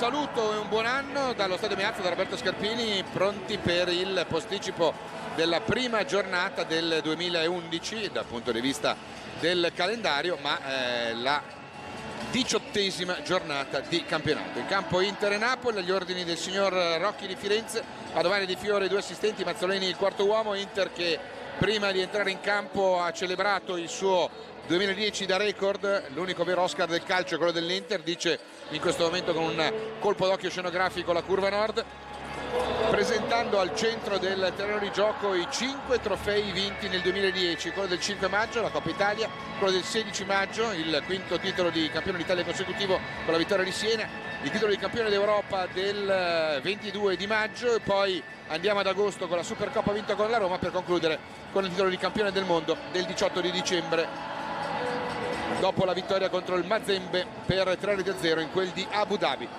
saluto e un buon anno dallo Stadio Meazza da Roberto Scarpini, pronti per il posticipo della prima giornata del 2011 dal punto di vista del calendario, ma la 18ª giornata di campionato. In campo Inter e Napoli, agli ordini del signor Rocchi di Firenze, Padovani Di Fiore, i due assistenti, Mazzoleni il quarto uomo. Inter che prima di entrare in campo ha celebrato il suo 2010 da record, l'unico vero Oscar del calcio è quello dell'Inter, dice in questo momento con un colpo d'occhio scenografico la curva nord, presentando al centro del terreno di gioco i 5 trofei vinti nel 2010, quello del 5 maggio, la Coppa Italia, quello del 16 maggio, il quinto titolo di campione d'Italia consecutivo con la vittoria di Siena, il titolo di campione d'Europa del 22 di maggio e poi andiamo ad agosto con la Supercoppa vinta con la Roma per concludere con il titolo di campione del mondo del 18 di dicembre dopo la vittoria contro il Mazembe per 3-0 in quel di Abu Dhabi.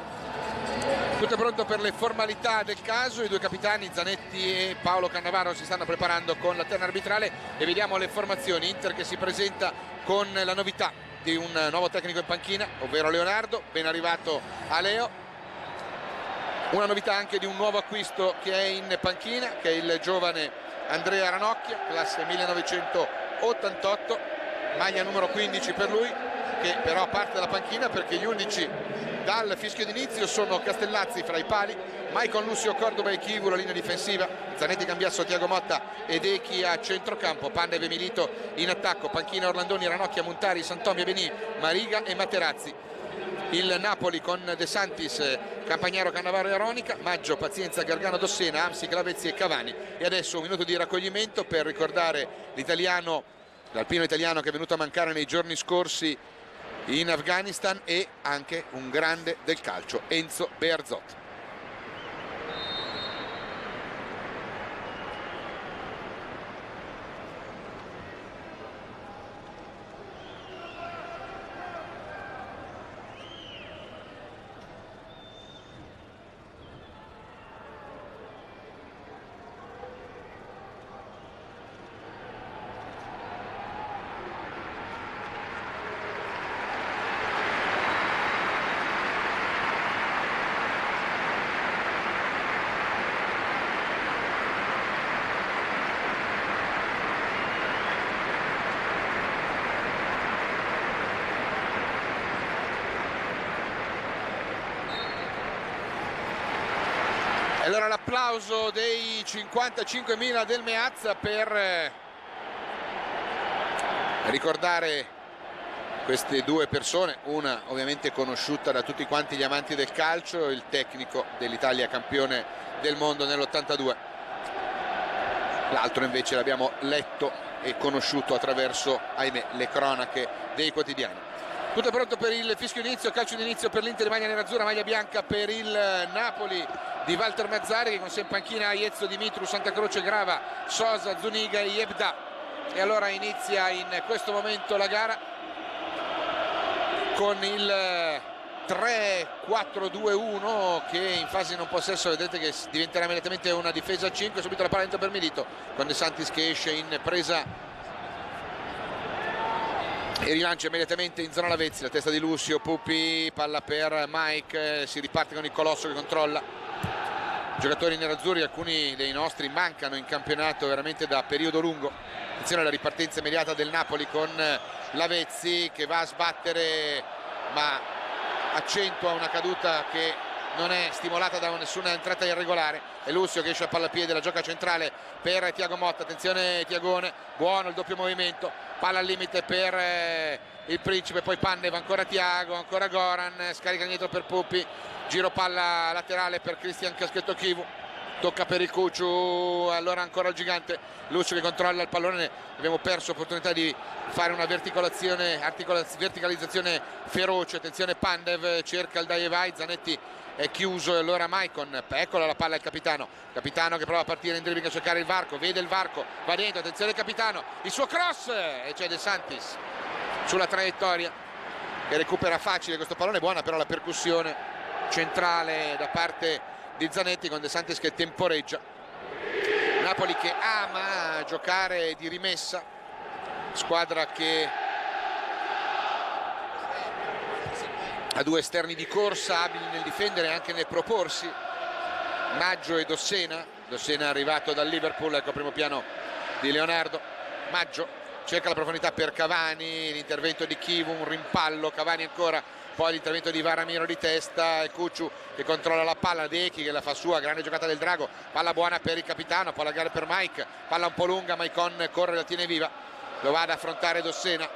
Tutto è pronto per le formalità del caso, i due capitani Zanetti e Paolo Cannavaro si stanno preparando con la terna arbitrale e vediamo le formazioni. Inter che si presenta con la novità di un nuovo tecnico in panchina, ovvero Leonardo, ben arrivato a Leo. Una novità anche di un nuovo acquisto che è in panchina, che è il giovane Andrea Ranocchia, classe 1988, maglia numero 15 per lui, che però parte dalla panchina perché gli unici dal fischio d'inizio sono Castellazzi fra i pali, Maicon, Lucio, Cordoba e Chivu la linea difensiva, Zanetti, Cambiasso, Tiago Motta ed Echi a centrocampo, Pandev e Milito in attacco, panchina Orlandoni, Ranocchia, Montari, Santomi, Benì, Mariga e Materazzi. Il Napoli con De Santis, Campagnaro, Cannavaro e Aronica, Maggio, Pazienza, Gargano, Dossena, Amsi, Clavezzi e Cavani. E adesso un minuto di raccoglimento per ricordare l'alpino italiano che è venuto a mancare nei giorni scorsi in Afghanistan e anche un grande del calcio, Enzo Bearzot. Allora l'applauso dei 55.000 del Meazza per ricordare queste due persone, una ovviamente conosciuta da tutti quanti gli amanti del calcio, il tecnico dell'Italia campione del mondo nell'82, l'altro invece l'abbiamo letto e conosciuto attraverso, ahimè, le cronache dei quotidiani. Tutto è pronto per il fischio inizio, calcio d'inizio per l'Inter di maglia nerazzurra, maglia bianca per il Napoli di Walter Mazzari che con sé in panchina Iezzo, Dimitru, Santa Croce, Grava, Sosa, Zuniga e Yebda. E allora inizia in questo momento la gara con il 3-4-2-1 che in fase non possesso vedete che diventerà immediatamente una difesa a 5, subito la palla dentro per Milito con De Santis che esce in presa e rilancia immediatamente in zona Lavezzi, la testa di Lucio, Pupi, palla per Mike, si riparte con il Colosso che controlla. Giocatori nerazzurri, alcuni dei nostri mancano in campionato veramente da periodo lungo. Attenzione alla ripartenza immediata del Napoli con Lavezzi che va a sbattere ma accentua una caduta che non è stimolata da nessuna entrata irregolare. È Lucio che esce a pallapiede, la gioca centrale per Tiago Motta, attenzione Tiagone, buono il doppio movimento, palla al limite per il Principe, poi Pandev, ancora Tiago, ancora Goran, scarica indietro per Pupi, giro palla laterale per Cristian Caschetto Chivu, tocca per il Cucciu, allora ancora il gigante Lucio che controlla il pallone, abbiamo perso opportunità di fare una verticalizzazione feroce, attenzione Pandev, cerca il Daievai, Zanetti è chiuso e allora Maicon, eccola la palla al capitano che prova a partire in dribbling a cercare il varco, vede il varco, va dentro, attenzione il capitano, il suo cross e c'è De Santis sulla traiettoria che recupera facile questo pallone, buona però la percussione centrale da parte di Zanetti con De Santis che temporeggia. Napoli che ama giocare di rimessa, squadra che ha due esterni di corsa abili nel difendere e anche nel proporsi, Maggio e Dossena. Dossena arrivato dal Liverpool, ecco primo piano di Leonardo. Maggio cerca la profondità per Cavani, l'intervento di Chivu, un rimpallo, Cavani ancora, poi l'intervento di Varamiro di testa e Cucciu che controlla la palla, Dechi che la fa sua, grande giocata del Drago, palla buona per il capitano, poi la gara per Mike, palla un po' lunga, Maicon corre, la tiene viva, lo va ad affrontare Dossena,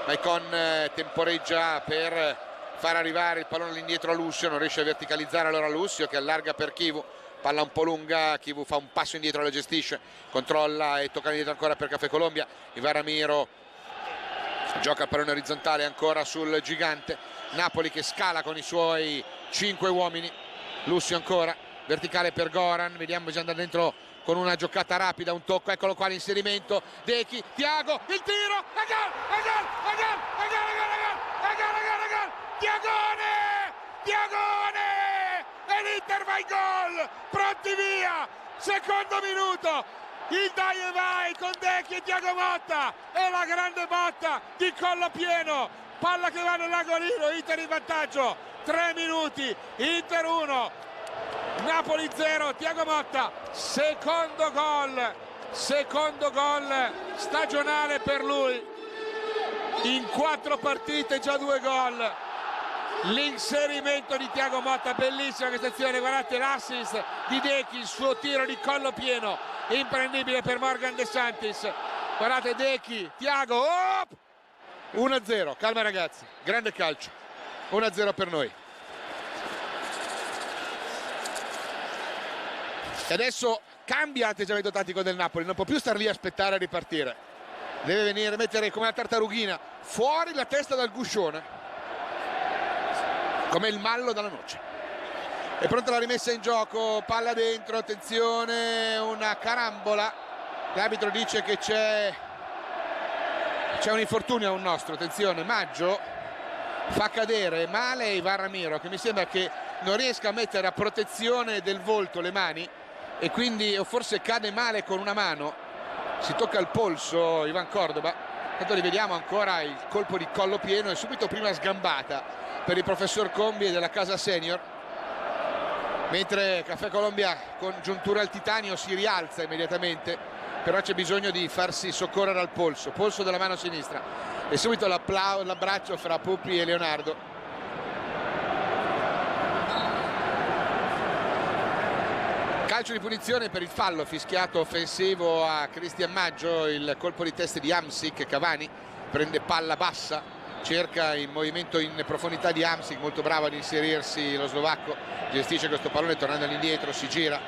Maicon temporeggia per far arrivare il pallone all'indietro a Lussio, non riesce a verticalizzare allora Lussio che allarga per Chivu, palla un po' lunga, Chivu fa un passo indietro, la gestisce, controlla e tocca indietro ancora per Caffè Colombia, Varamiro gioca il pallone orizzontale ancora sul gigante, Napoli che scala con i suoi 5 uomini, Lussio ancora, verticale per Goran, vediamo bisogna andare dentro con una giocata rapida, un tocco, eccolo qua l'inserimento, Dechi, Thiago, il tiro, e gol, Diagone, e l'Inter va in gol, pronti via, secondo minuto, il dai e vai con Dechi e Thiago Motta e la grande botta di collo pieno, palla che va nell'angolino, Inter in vantaggio, 3 minuti, Inter 1, Napoli 0, Thiago Motta, secondo gol stagionale per lui, in 4 partite già 2 gol, l'inserimento di Thiago Motta, bellissima questa azione, guardate l'assist di Dechi, il suo tiro di collo pieno, imprendibile per Morgan De Santis, guardate Dechi, Thiago, 1-0, calma ragazzi, grande calcio, 1-0 per noi. E adesso cambia l'atteggiamento tattico del Napoli, non può più star lì a aspettare a ripartire, deve venire, mettere come una tartarughina fuori la testa dal guscione, come il mallo dalla noce. È pronta la rimessa in gioco, palla dentro, attenzione, una carambola, l'arbitro dice che c'è un infortunio a un nostro, attenzione, Maggio fa cadere male Ivan Ramiro che mi sembra che non riesca a mettere a protezione del volto le mani e quindi o forse cade male con una mano, si tocca il polso Ivan Cordoba, tanto rivediamo ancora il colpo di collo pieno e subito prima sgambata per il professor Combi della casa senior, mentre Caffè Colombia con giuntura al titanio si rialza immediatamente, però c'è bisogno di farsi soccorrere al polso della mano sinistra e subito l'abbraccio fra Puppi e Leonardo. Calcio di punizione per il fallo fischiato offensivo a Cristian Maggio, il colpo di testa di Hamsik, Cavani prende palla bassa, cerca il movimento in profondità di Hamsik, molto bravo ad inserirsi lo slovacco, gestisce questo pallone tornando all'indietro, si gira,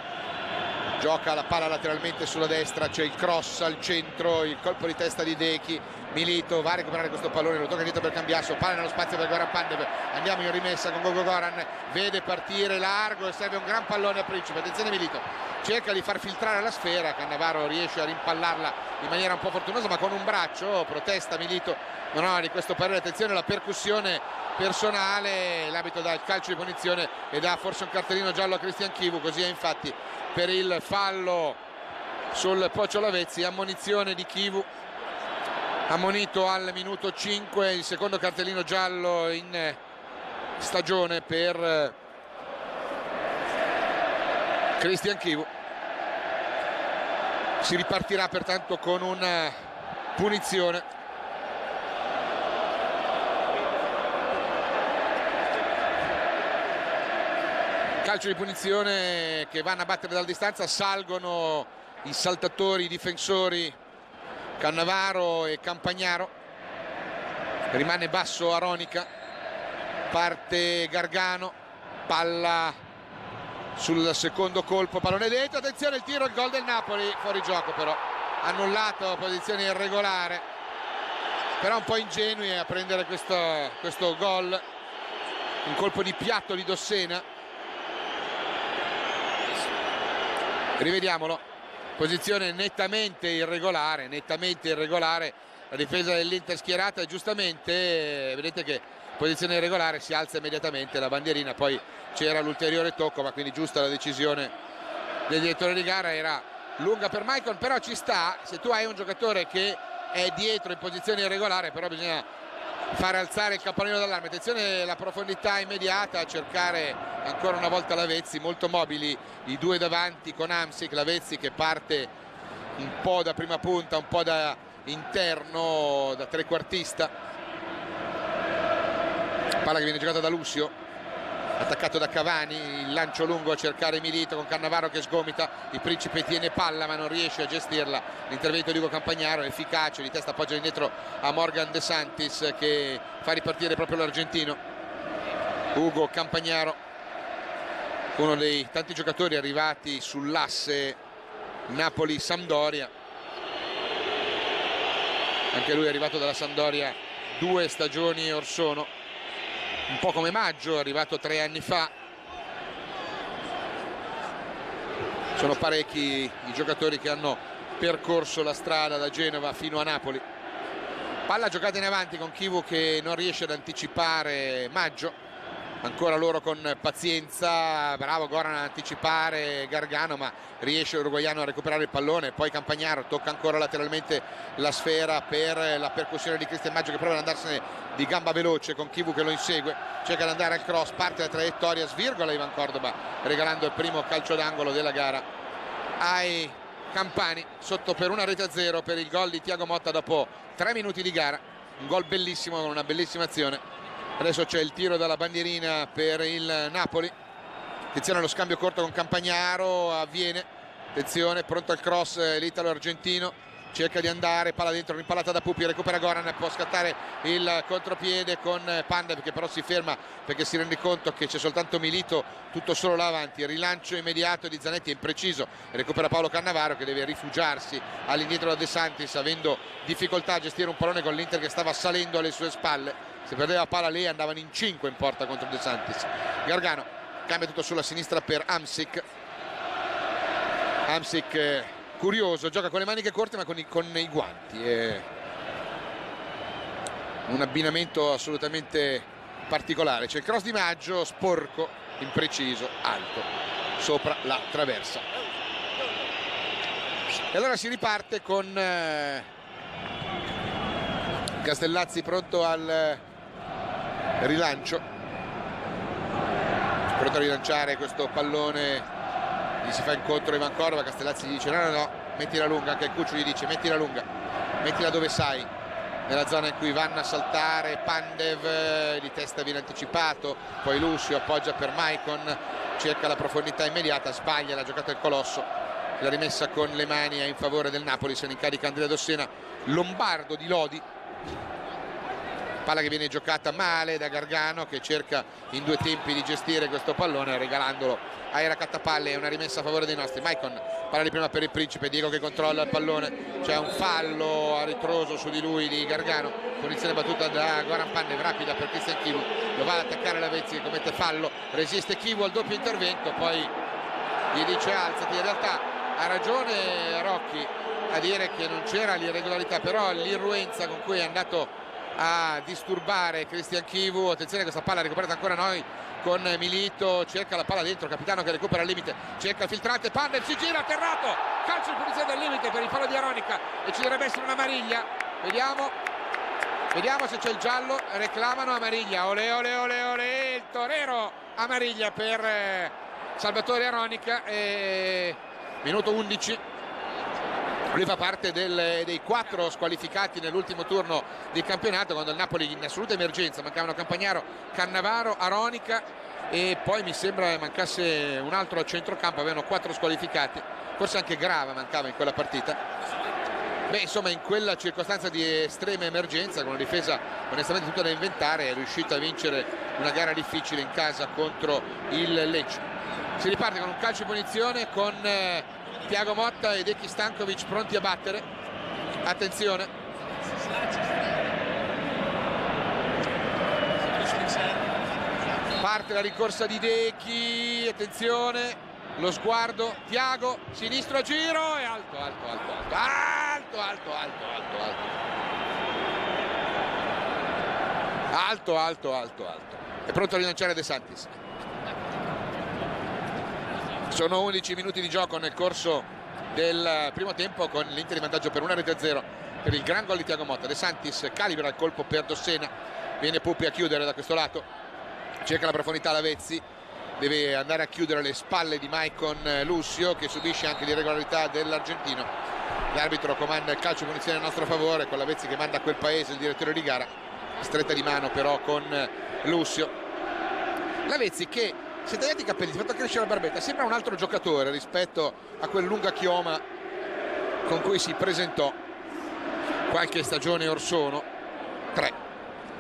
gioca la palla lateralmente sulla destra, c'è il cross al centro, il colpo di testa di Dechi, Milito va a recuperare questo pallone, lo tocca dietro per Cambiasso, palla nello spazio per Goran Pandev, andiamo in rimessa con Gogo Goran, vede partire largo e serve un gran pallone a Principe, attenzione Milito, cerca di far filtrare la sfera, Cannavaro riesce a rimpallarla in maniera un po' fortunosa ma con un braccio, protesta Milito, non ha di questo parere, attenzione la percussione personale, l'arbitro dà il calcio di punizione e dà forse un cartellino giallo a Cristian Chivu, così è infatti per il fallo sul Pocio Lavezzi, ammonizione di Chivu, ammonito al minuto 5, il secondo cartellino giallo in stagione per Cristian Chivu, si ripartirà pertanto con una punizione. Calcio di punizione che vanno a battere dalla distanza, salgono i saltatori, i difensori Cannavaro e Campagnaro, rimane basso Aronica, parte Gargano, palla sul secondo colpo, pallone dentro, attenzione il tiro, il gol del Napoli, fuori gioco però, annullato, posizione irregolare, però un po' ingenui a prendere questo gol, un colpo di piatto di Dossena, rivediamolo, posizione nettamente irregolare, la difesa dell'Inter schierata e giustamente vedete che posizione irregolare, si alza immediatamente la bandierina, poi c'era l'ulteriore tocco, ma quindi giusta la decisione del direttore di gara, era lunga per Maicon, però ci sta, se tu hai un giocatore che è dietro in posizione irregolare, però bisogna fare alzare il campanello d'allarme. Attenzione la profondità immediata, a cercare ancora una volta Lavezzi, molto mobili i due davanti con Hamsik. Lavezzi che parte un po' da prima punta, un po' da interno, da trequartista. Palla che viene giocata da Lucio, attaccato da Cavani, il lancio lungo a cercare Milito con Cannavaro che sgomita, il Principe tiene palla ma non riesce a gestirla. L'intervento di Ugo Campagnaro è efficace, di testa appoggia indietro a Morgan De Santis che fa ripartire proprio l'argentino. Ugo Campagnaro, uno dei tanti giocatori arrivati sull'asse Napoli-Sampdoria, anche lui è arrivato dalla Sampdoria 2 stagioni or sono, un po' come Maggio, arrivato 3 anni fa. Sono parecchi i giocatori che hanno percorso la strada da Genova fino a Napoli. Palla giocata in avanti con Chivu che non riesce ad anticipare Maggio, ancora loro con pazienza, bravo Goran ad anticipare Gargano ma riesce l'uruguaiano a recuperare il pallone. Poi Campagnaro tocca ancora lateralmente la sfera per la percussione di Cristian Maggio che prova ad andarsene di gamba veloce con Chivu che lo insegue, cerca di andare al cross, parte la traiettoria, svirgola Ivan Cordoba regalando il primo calcio d'angolo della gara ai campani, sotto per 1-0 per il gol di Thiago Motta dopo 3 minuti di gara. Un gol bellissimo con una bellissima azione. Adesso c'è il tiro dalla bandierina per il Napoli. Attenzione allo scambio corto con Campagnaro, avviene, attenzione, pronto al cross l'italo argentino, cerca di andare, palla dentro, rimpallata da Pupi, recupera Goran, può scattare il contropiede con Pandev che però si ferma perché si rende conto che c'è soltanto Milito tutto solo là avanti. Rilancio immediato di Zanetti, è impreciso, recupera Paolo Cannavaro che deve rifugiarsi all'indietro da De Santis avendo difficoltà a gestire un pallone con l'Inter che stava salendo alle sue spalle. Se perdeva palla lì andavano in 5 in porta contro De Santis. Gargano cambia tutto sulla sinistra per Hamsik. Hamsik curioso, gioca con le maniche corte ma con i guanti. Un abbinamento assolutamente particolare. C'è il cross di Maggio, sporco, impreciso, alto, sopra la traversa. E allora si riparte con Castellazzi pronto al rilancio, pronto a rilanciare questo pallone, gli si fa incontro Ivan Cordoba. Castellazzi gli dice no, mettila lunga, anche il Cuccio gli dice mettila lunga, mettila dove sai, nella zona in cui vanno a saltare. Pandev di testa viene anticipato, poi Lucio appoggia per Maicon, cerca la profondità immediata, sbaglia la giocata del Colosso, la rimessa con le mani è in favore del Napoli, se ne incarica Andrea Dossena. Lombardo di Lodi, palla che viene giocata male da Gargano che cerca in 2 tempi di gestire questo pallone regalandolo a Raccattapalle. È una rimessa a favore dei nostri. Maicon, palla di prima per il Principe, Diego che controlla il pallone, c'è un fallo a ritroso su di lui di Gargano, punizione battuta da Goran Pandev, rapida per Cristian Chivu, lo va ad attaccare Lavezzi che commette fallo, resiste Chivu al doppio intervento, poi gli dice alzati. In realtà ha ragione Rocchi a dire che non c'era l'irregolarità, però l'irruenza con cui è andato a disturbare Cristian Chivu. Attenzione, questa palla recuperata ancora noi con Milito, cerca la palla dentro, Capitano che recupera al limite, cerca il filtrante, Pandev si gira, atterrato, calcio di punizione dal limite per il fallo di Aronica e ci dovrebbe essere una Mariglia. Vediamo se c'è il giallo, reclamano Amariglia, ole ole ole ole, il torero Amariglia per Salvatore Aronica. Minuto 11. Lui fa parte dei 4 squalificati nell'ultimo turno di campionato, quando il Napoli in assoluta emergenza mancavano Campagnaro, Cannavaro, Aronica e poi mi sembra mancasse un altro a centrocampo. Avevano 4 squalificati, forse anche Grava mancava in quella partita. Beh, insomma, in quella circostanza di estrema emergenza, con una difesa onestamente tutta da inventare, è riuscita a vincere una gara difficile in casa contro il Lecce. Si riparte con un calcio di punizione con Thiago Motta e Deki Stankovic pronti a battere. Attenzione, parte la rincorsa di Deki, attenzione, lo sguardo, Thiago, sinistro a giro e alto è pronto a rilanciare De Santis. Sono 11 minuti di gioco nel corso del primo tempo, con l'Inter in vantaggio per 1-0 per il gran gol di Thiago Motta. De Santis calibra il colpo per Dossena, viene Puppi a chiudere da questo lato, cerca la profondità Lavezzi, deve andare a chiudere le spalle di Maicon Lucio, che subisce anche l'irregolarità dell'argentino. L'arbitro comanda il calcio di punizione a nostro favore, con Lavezzi che manda a quel paese il direttore di gara, stretta di mano però con Lucio. Lavezzi che si è tagliato i capelli, si è fatto crescere la barbetta, sembra un altro giocatore rispetto a quel lunga chioma con cui si presentò qualche stagione or sono, 3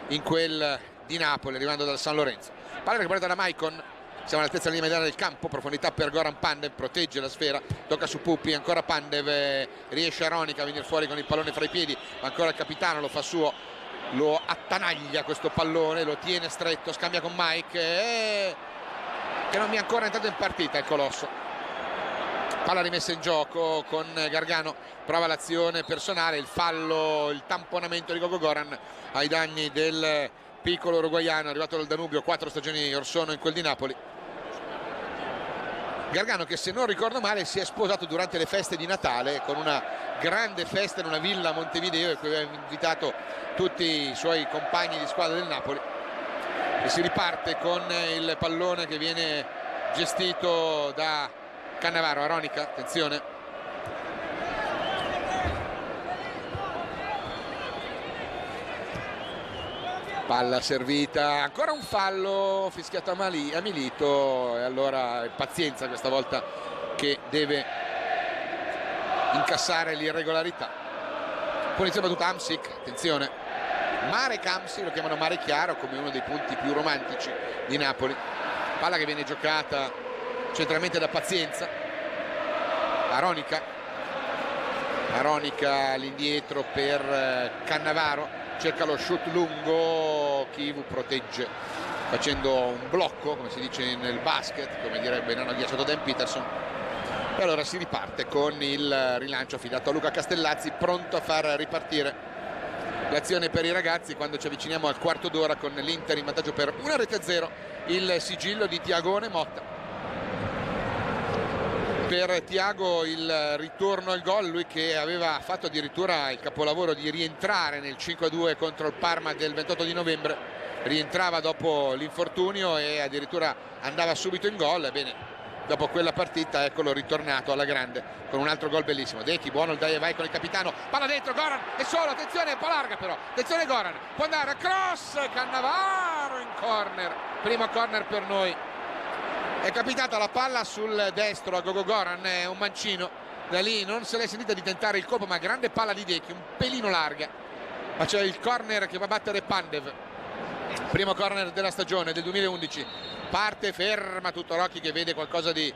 in quel di Napoli, arrivando dal San Lorenzo. Palla recuperata da Maicon, siamo all'altezza della linea mediana del campo, profondità per Goran Pandev, protegge la sfera, tocca su Puppi, ancora Pandev, riesce Aronica a venire fuori con il pallone fra i piedi, ma ancora il capitano lo fa suo, lo attanaglia questo pallone, lo tiene stretto, scambia con Mike, che non mi è ancora entrato in partita il colosso. Palla rimessa in gioco con Gargano, prova l'azione personale, il fallo, il tamponamento di Gogo Goran ai danni del piccolo uruguaiano arrivato dal Danubio 4 stagioni or sono in quel di Napoli. Gargano che, se non ricordo male, si è sposato durante le feste di Natale, con una grande festa in una villa a Montevideo, e cui aveva invitato tutti i suoi compagni di squadra del Napoli. E si riparte con il pallone che viene gestito da Cannavaro. Aronica, attenzione, palla servita, ancora un fallo fischiato a Milito, e allora pazienza questa volta, che deve incassare l'irregolarità. Punizione battuta Hamsik, attenzione, Marek Hamsik, lo chiamano Mare Chiaro, come uno dei punti più romantici di Napoli. Palla che viene giocata centralmente da Pazienza. Aronica all'indietro per Cannavaro, cerca lo shoot lungo, Chivu protegge facendo un blocco, come si dice nel basket, come direbbe il nano ghiacciato Dan Peterson. E allora si riparte con il rilancio affidato a Luca Castellazzi, pronto a far ripartire l'azione per i ragazzi quando ci avviciniamo al quarto d'ora, con l'Inter in vantaggio per 1-0, il sigillo di Thiagone Motta. Per Thiago il ritorno al gol, lui che aveva fatto addirittura il capolavoro di rientrare nel 5-2 contro il Parma del 28 di novembre, rientrava dopo l'infortunio e addirittura andava subito in gol. Ebbene, dopo quella partita eccolo ritornato alla grande con un altro gol bellissimo. Dechi, buono il dai e vai con il capitano, palla dentro, Goran è solo, attenzione, è un po' larga però, attenzione Goran, può andare a cross, Cannavaro in corner, primo corner per noi. È capitata la palla sul destro a Gogo Goran, è un mancino, da lì non se l'è sentita di tentare il colpo, ma grande palla di Dechi, un pelino larga, ma c'è il corner che va a battere Pandev, primo corner della stagione del 2011. Parte, ferma tutto Rocchi, che vede qualcosa di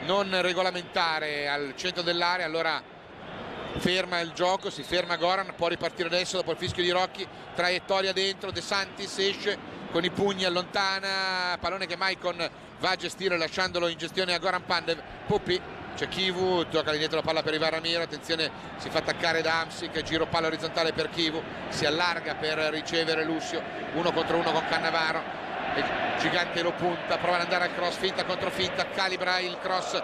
non regolamentare al centro dell'area, allora ferma il gioco, si ferma Goran, può ripartire adesso dopo il fischio di Rocchi, traiettoria dentro, De Santis esce con i pugni, allontana, pallone che Maicon va a gestire lasciandolo in gestione a Goran Pandev. Puppi, c'è Chivu, tocca lì dietro la palla per Ivaramiro, attenzione, si fa attaccare da Hamsik, giro palla orizzontale per Chivu, si allarga per ricevere Lucio, 1 contro 1 con Cannavaro, il gigante lo punta, prova ad andare al cross, finta contro finta, calibra il cross,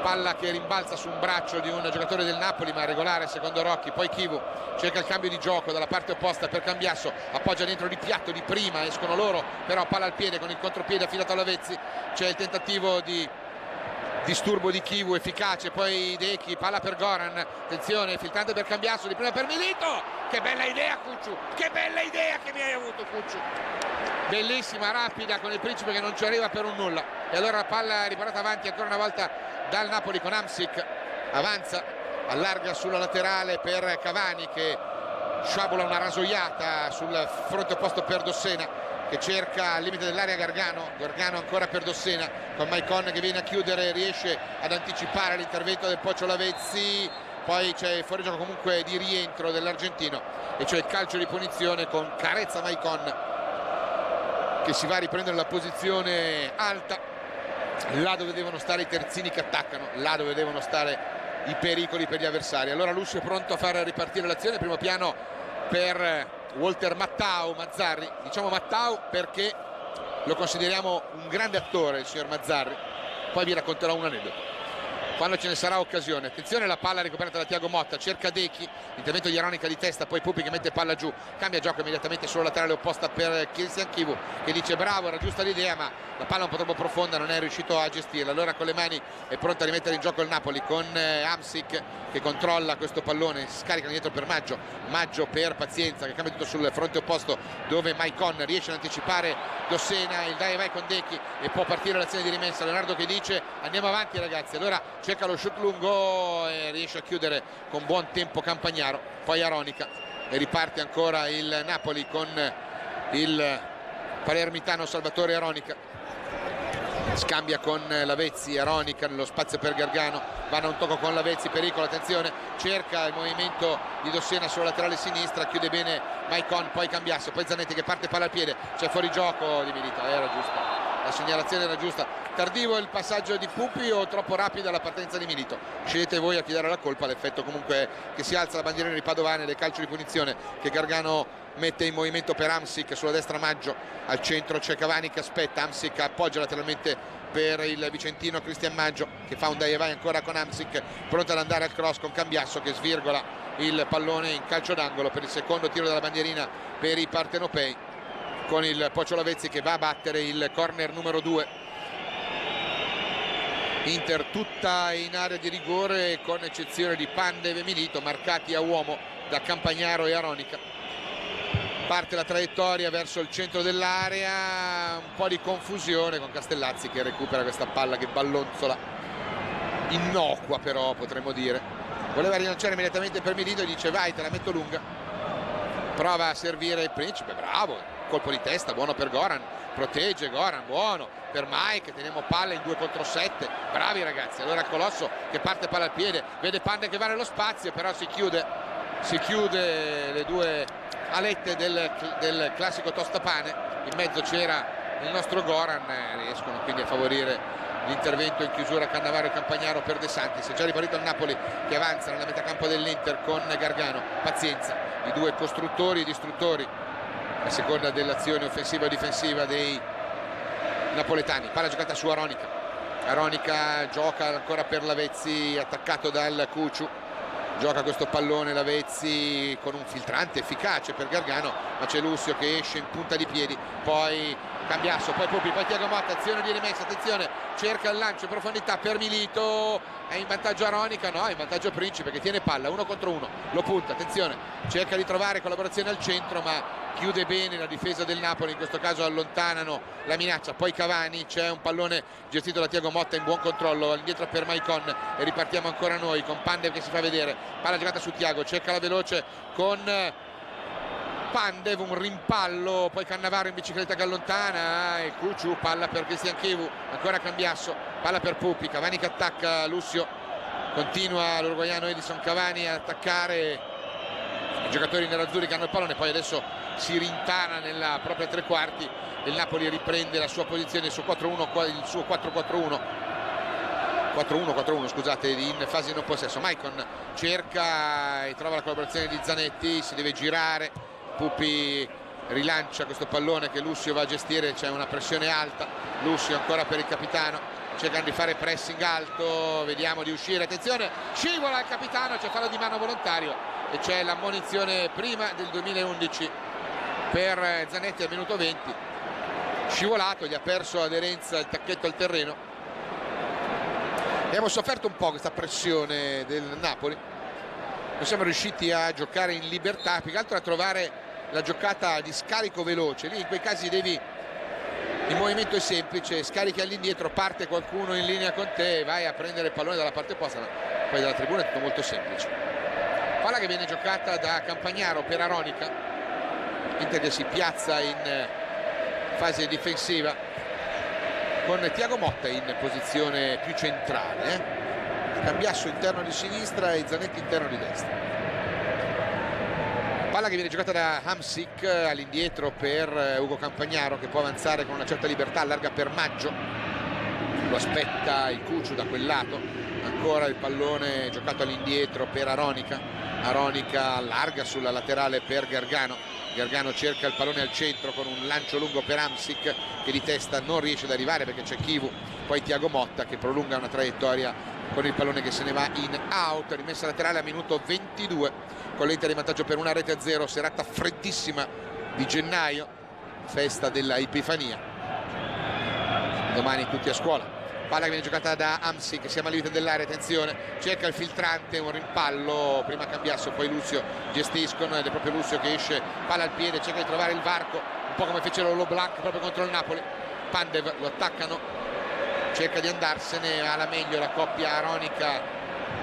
palla che rimbalza su un braccio di un giocatore del Napoli, ma regolare secondo Rocchi. Poi Chivu cerca il cambio di gioco dalla parte opposta per Cambiasso, appoggia dentro di piatto di prima, escono loro, però palla al piede con il contropiede affidato a Lavezzi, c'è il tentativo di disturbo di Chivu efficace, poi Dechi, palla per Goran, attenzione, filtrante per Cambiasso, di prima per Milito, che bella idea Cucciu, che bella idea che mi hai avuto Cucciu, bellissima, rapida, con il Principe che non ci arriva per un nulla. E allora la palla riparata avanti ancora una volta dal Napoli con Hamsik, avanza, allarga sulla laterale per Cavani che sciabola una rasoiata sul fronte opposto per Dossena, che cerca al limite dell'area Gargano ancora per Dossena, con Maicon che viene a chiudere, riesce ad anticipare l'intervento del Pocio Lavezzi, poi c'è il fuorigioco comunque di rientro dell'argentino e c'è il calcio di punizione con Carezza Maicon che si va a riprendere la posizione alta, là dove devono stare i terzini che attaccano, là dove devono stare i pericoli per gli avversari. Allora Lucio è pronto a far ripartire l'azione, primo piano per Walter Mazzarri, diciamo Mattau perché lo consideriamo un grande attore il signor Mazzarri, poi vi racconterò un aneddoto. quando ce ne sarà occasione. Attenzione, la palla recuperata da Thiago Motta, cerca Dechi, intervento di Aronica di testa, poi Pupi che mette palla giù, cambia gioco immediatamente sulla laterale opposta per Christian Chivu, che dice bravo, era giusta l'idea, ma la palla un po' troppo profonda, non è riuscito a gestirla. Allora con le mani è pronta a rimettere in gioco il Napoli, con Hamsik che controlla questo pallone, si scarica dietro per Maggio per Pazienza che cambia tutto sul fronte opposto, dove Maicon riesce ad anticipare Dossena, il dai e vai con Dechi e può partire l'azione di rimessa. Leonardo che dice andiamo avanti ragazzi, allora cerca lo shoot lungo e riesce a chiudere con buon tempo Campagnaro, poi Aronica e riparte ancora il Napoli con il palermitano Salvatore Aronica, scambia con Lavezzi, Aronica nello spazio per Gargano, vanno a un tocco con Lavezzi, pericolo, attenzione, cerca il movimento di Dossena sulla laterale sinistra, chiude bene Maicon, poi Cambiasso, poi Zanetti che parte palla al piede, c'è fuori gioco di Milito, era giusta, la segnalazione era giusta. Tardivo il passaggio di Pupi o troppo rapida la partenza di Milito? Scegliete voi a chi dare la colpa. L'effetto comunque che si alza la bandierina di Padovani del calcio di punizione che Gargano mette in movimento per Hamsik, sulla destra Maggio, al centro c'è Cavani che aspetta, Hamsik appoggia lateralmente per il vicentino Cristian Maggio che fa un dai e vai ancora con Hamsik, pronto ad andare al cross con Cambiasso che svirgola il pallone in calcio d'angolo per il secondo tiro della bandierina per i partenopei, con il Pocio Lavezzi che va a battere il corner numero 2. Inter tutta in area di rigore con eccezione di Pandev e Milito, marcati a uomo da Campagnaro e Aronica. Parte la traiettoria verso il centro dell'area, un po' di confusione con Castellazzi che recupera questa palla che ballonzola, innocua però potremmo dire, voleva rilanciare immediatamente per Milito e dice vai te la metto lunga, prova a servire il Principe, bravo, colpo di testa, buono per Goran, protegge Goran, buono per Mike, teniamo palla in 2 contro 7, bravi ragazzi. Allora il Colosso che parte palla al piede, vede Pande che va nello spazio, però si chiude le due alette del classico tostapane, in mezzo c'era il nostro Goran, riescono quindi a favorire l'intervento in chiusura Cannavaro e Campagnaro per De Santis. È già ripartito il Napoli che avanza nella metacampo dell'Inter con Gargano, Pazienza, i due costruttori e distruttori a seconda dell'azione offensiva o difensiva dei napoletani. Palla giocata su Aronica, Aronica gioca ancora per Lavezzi, attaccato dal Cucciu, gioca questo pallone Lavezzi con un filtrante efficace per Gargano, ma c'è Lussio che esce in punta di piedi, poi Cambiasso, poi Pupi, poi Thiago Motta, azione di rimessa, attenzione, cerca il lancio in profondità per Milito, è in vantaggio Aronica, no, è in vantaggio Principe che tiene palla 1 contro 1, lo punta, attenzione, cerca di trovare collaborazione al centro ma chiude bene la difesa del Napoli, in questo caso allontanano la minaccia, poi Cavani, c'è un pallone gestito da Thiago Motta in buon controllo, indietro per Maicon e ripartiamo ancora noi con Pandev che si fa vedere, palla giocata su Thiago, cerca la veloce con Pandev, un rimpallo, poi Cannavaro in bicicletta che allontana e Cucciu, palla per Cristian Chivu, ancora Cambiasso, palla per Pupi, Cavani che attacca, Lussio, continua l'uruguaiano Edison Cavani a attaccare i giocatori nerazzurri che hanno il pallone, poi adesso si rintana nella propria tre quarti e il Napoli riprende la sua posizione, il suo 4-1, il suo 4-4-1 4-1 scusate, in fase di non possesso. Maicon cerca e trova la collaborazione di Zanetti, si deve girare, Pupi rilancia questo pallone che Lussio va a gestire, c'è una pressione alta, Lussio ancora per il capitano, cercano di fare pressing alto, vediamo di uscire, attenzione, scivola il capitano, c'è fallo di mano volontario e c'è l'ammonizione prima del 2011 per Zanetti al minuto 20, scivolato, gli ha perso aderenza il tacchetto al terreno. Abbiamo sofferto un po' questa pressione del Napoli, non siamo riusciti a giocare in libertà, più che altro a trovare la giocata di scarico veloce, lì in quei casi il movimento è semplice, scarichi all'indietro, parte qualcuno in linea con te, vai a prendere il pallone dalla parte opposta, ma poi dalla tribuna è tutto molto semplice. Palla che viene giocata da Campagnaro per Aronica, Inter che si piazza in fase difensiva con Thiago Motta in posizione più centrale, Cambiasso interno di sinistra e Zanetti interno di destra. Palla che viene giocata da Hamsik all'indietro per Ugo Campagnaro che può avanzare con una certa libertà, allarga per Maggio, lo aspetta il Cucciu da quel lato, ancora il pallone giocato all'indietro per Aronica, Aronica allarga sulla laterale per Gargano, Gargano cerca il pallone al centro con un lancio lungo per Hamsik che di testa non riesce ad arrivare perché c'è Chivu, poi Thiago Motta che prolunga una traiettoria con il pallone che se ne va in out. Rimessa laterale a minuto 22 con l'Inter in vantaggio per 1-0. Serata freddissima di gennaio, festa della Epifania, domani tutti a scuola. Palla che viene giocata da Amsi, che siamo al limite dell'area, attenzione, cerca il filtrante, un rimpallo, prima Cambiasso poi Lucio gestiscono ed è proprio Lucio che esce, palla al piede, cerca di trovare il varco, un po' come fece lo Blanc proprio contro il Napoli. Pandev lo attaccano, cerca di andarsene, alla meglio la coppia Aronica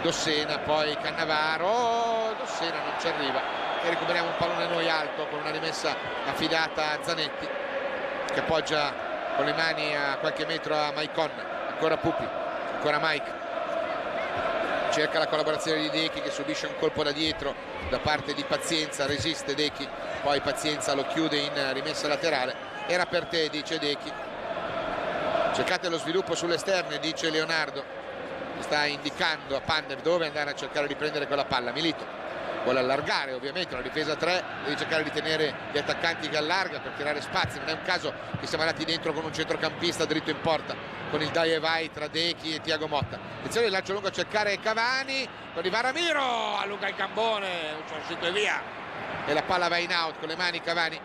Dossena, poi Cannavaro, Dossena non ci arriva e recuperiamo un pallone noi alto con una rimessa affidata a Zanetti che appoggia con le mani a qualche metro a Maicon. Ancora Pupi, ancora Mike, cerca la collaborazione di Dechi che subisce un colpo da dietro da parte di Pazienza, resiste Dechi, poi Pazienza lo chiude in rimessa laterale. Era per te, dice Dechi, cercate lo sviluppo sulle esterne, dice Leonardo, sta indicando a Pandev dove andare a cercare di prendere quella palla. Milito vuole allargare, ovviamente una difesa 3, devi cercare di tenere gli attaccanti che allarga per tirare spazi, non è un caso che siamo andati dentro con un centrocampista dritto in porta, con il dai e vai tra Dechi e Tiago Motta. Attenzione, il lancio lungo a cercare Cavani, con Ivan Ramiro, allunga il gambone, un sorcito e via, e la palla va in out con le mani Cavani,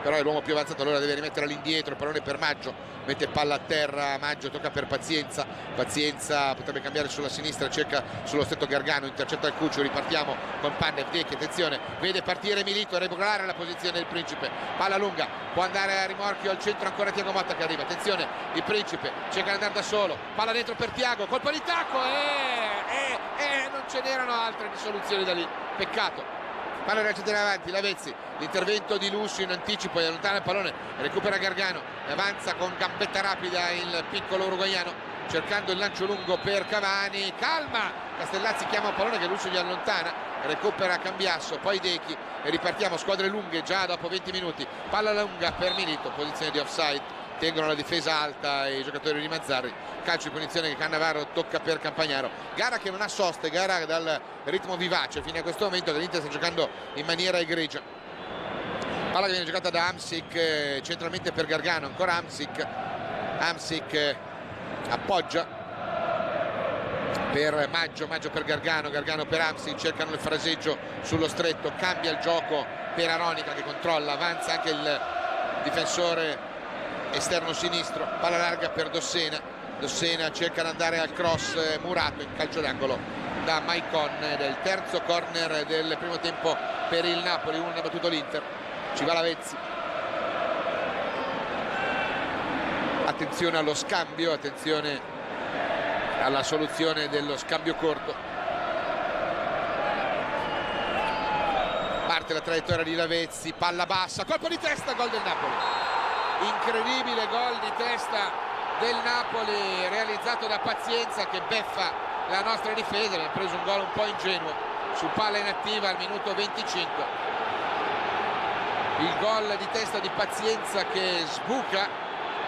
però è l'uomo più avanzato, allora deve rimetterla all'indietro, il pallone per Maggio, mette palla a terra, Maggio tocca per Pazienza, Pazienza potrebbe cambiare sulla sinistra, cerca sullo stretto Gargano, intercetta il Cuccio, ripartiamo con Pandev. Dechi, attenzione, vede partire Milito, regolare la posizione del Principe, palla lunga, può andare a rimorchio al centro, ancora Tiago Motta che arriva, attenzione il Principe, cerca di andare da solo, palla dentro per Tiago, colpo di tacco e non ce n'erano altre di soluzioni da lì, peccato. Palla da avanti, Lavezzi, l'intervento di Lucio in anticipo e allontana il pallone, recupera Gargano, avanza con gambetta rapida il piccolo uruguaiano, cercando il lancio lungo per Cavani, calma, Castellazzi chiama un pallone che Lucio gli allontana, recupera Cambiasso, poi Dechi e ripartiamo, squadre lunghe già dopo 20 minuti, palla lunga per Milito, posizione di offside, tengono la difesa alta i giocatori di Mazzarri, calcio di punizione che Cannavaro tocca per Campagnaro. Gara che non ha soste, gara dal ritmo vivace fino a questo momento che l'Inter sta giocando in maniera egregia. Palla che viene giocata da Hamsik centralmente per Gargano, ancora Hamsik appoggia per Maggio per Gargano per Hamsik, cercano il fraseggio sullo stretto, cambia il gioco per Aronica che controlla, avanza anche il difensore esterno sinistro, palla larga per Dossena cerca di andare al cross murato in calcio d'angolo da Maicon, del terzo corner del primo tempo per il Napoli, uno ha battuto l'Inter, ci va Lavezzi, attenzione allo scambio, attenzione alla soluzione dello scambio corto, parte la traiettoria di Lavezzi, palla bassa, colpo di testa, gol del Napoli. Incredibile gol di testa del Napoli realizzato da Pazienza che beffa la nostra difesa, abbiamo preso un gol un po' ingenuo su palla inattiva al minuto 25. Il gol di testa di Pazienza che sbuca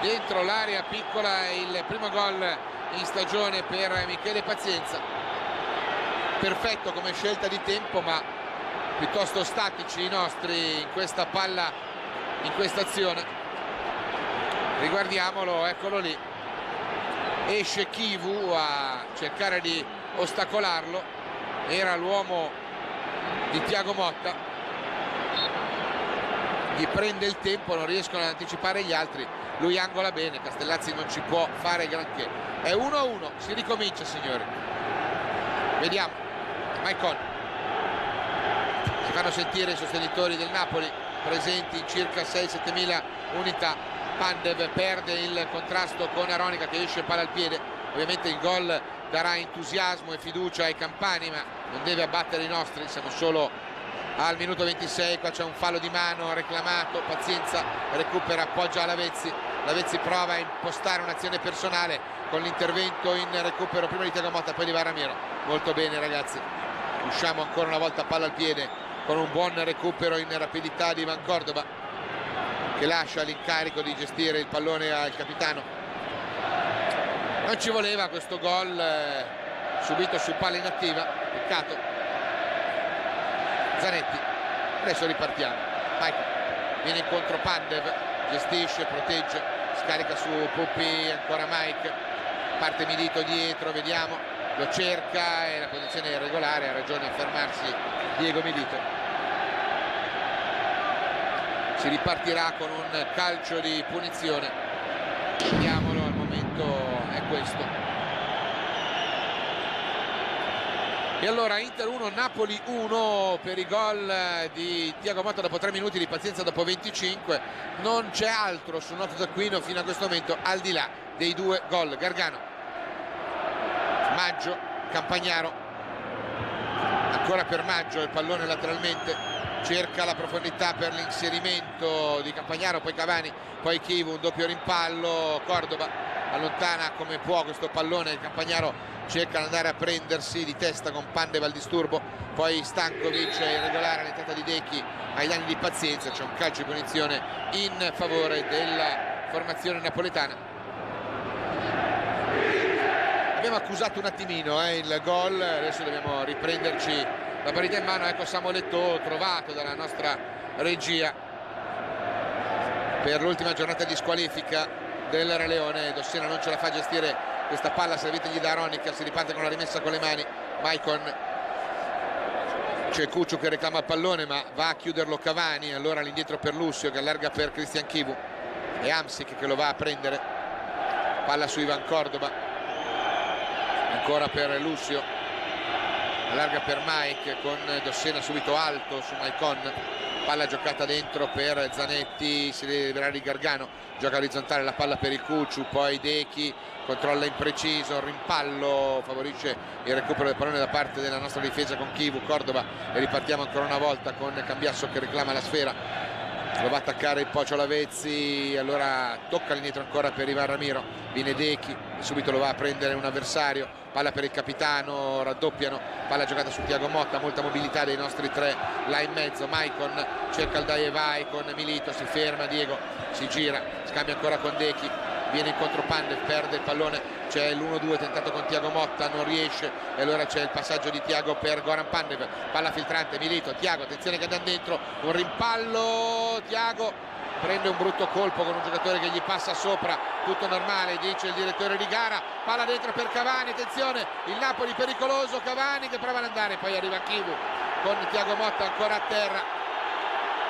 dentro l'area piccola, il primo gol in stagione per Michele Pazienza. Perfetto come scelta di tempo, ma piuttosto statici i nostri in questa palla, in questa azione. Riguardiamolo, eccolo lì, esce Chivu a cercare di ostacolarlo, era l'uomo di Tiago Motta, gli prende il tempo, non riescono ad anticipare gli altri, lui angola bene, Castellazzi non ci può fare granché, è 1-1, si ricomincia signori, vediamo, Maicon, si fanno sentire i sostenitori del Napoli presenti in circa 6-7 mila unità. Pandev perde il contrasto con Aronica che esce palla al piede, ovviamente il gol darà entusiasmo e fiducia ai campani ma non deve abbattere i nostri, siamo solo al minuto 26, qua c'è un fallo di mano reclamato, Pazienza recupera, appoggia a Lavezzi, Lavezzi prova a impostare un'azione personale con l'intervento in recupero prima di Tiago Motta poi di Ramiro, molto bene ragazzi, usciamo ancora una volta palla al piede con un buon recupero in rapidità di Ivan Cordoba che lascia l'incarico di gestire il pallone al capitano. Non ci voleva questo gol subito su palla inattiva, peccato. Zanetti, adesso ripartiamo, Michael viene incontro Pandev, gestisce, protegge, scarica su Pupi, ancora Mike, parte Milito dietro, vediamo, lo cerca e la posizione è irregolare, ha ragione a fermarsi Diego Milito. Si ripartirà con un calcio di punizione, vediamolo, al momento è questo. E allora Inter 1, Napoli 1 per i gol di Thiago Motta dopo 3 minuti di pazienza dopo 25. Non c'è altro su Noto Taccuino fino a questo momento al di là dei 2 gol. Gargano, Maggio, Campagnaro, ancora per Maggio, il pallone lateralmente, cerca la profondità per l'inserimento di Campagnaro, poi Cavani, poi Chivu, un doppio rimpallo, Cordoba allontana come può questo pallone, Campagnaro cerca di andare a prendersi di testa con Pandev al disturbo, poi Stankovic irregolare all'entrata di Dechi ai danni di pazienza, c'è un calcio di punizione in favore della formazione napoletana. Abbiamo accusato un attimino il gol, adesso dobbiamo riprenderci la parità in mano. Ecco Samuel Eto'o trovato dalla nostra regia per l'ultima giornata di squalifica del Re Leone. Dossena non ce la fa a gestire questa palla servitegli da Aronica, si riparte con la rimessa con le mani. Maicon, c'è Cucciu che reclama il pallone ma va a chiuderlo Cavani, allora all'indietro per Lussio che allarga per Christian Chivu e Hamsik che lo va a prendere, palla su Ivan Cordoba, ancora per Lussio, allarga per Mike con Dossena subito alto su Maicon, palla giocata dentro per Zanetti, si deve liberare di Gargano, gioca orizzontale la palla per il Cucciu, poi Dechi controlla impreciso, rimpallo favorisce il recupero del pallone da parte della nostra difesa con Chivu, Cordoba, e ripartiamo ancora una volta con Cambiasso che reclama la sfera, lo va a attaccare il Pocio Lavezzi, allora tocca all'indietro ancora per Ivan Ramiro, viene Dechi e subito lo va a prendere un avversario, palla per il capitano, raddoppiano, palla giocata su Thiago Motta, molta mobilità dei nostri 3 là in mezzo. Maicon cerca il dai e vai con Milito, si ferma Diego, si gira, scambia ancora con Dechi, viene incontro Pandev, perde il pallone, c'è l'1-2 tentato con Thiago Motta, non riesce e allora c'è il passaggio di Thiago per Goran Pandev, palla filtrante Milito, Thiago, attenzione che andiamo dentro, un rimpallo, Thiago prende un brutto colpo con un giocatore che gli passa sopra, tutto normale dice il direttore di gara, palla dentro per Cavani, attenzione il Napoli pericoloso, Cavani che prova ad andare, poi arriva Chivu con Thiago Motta ancora a terra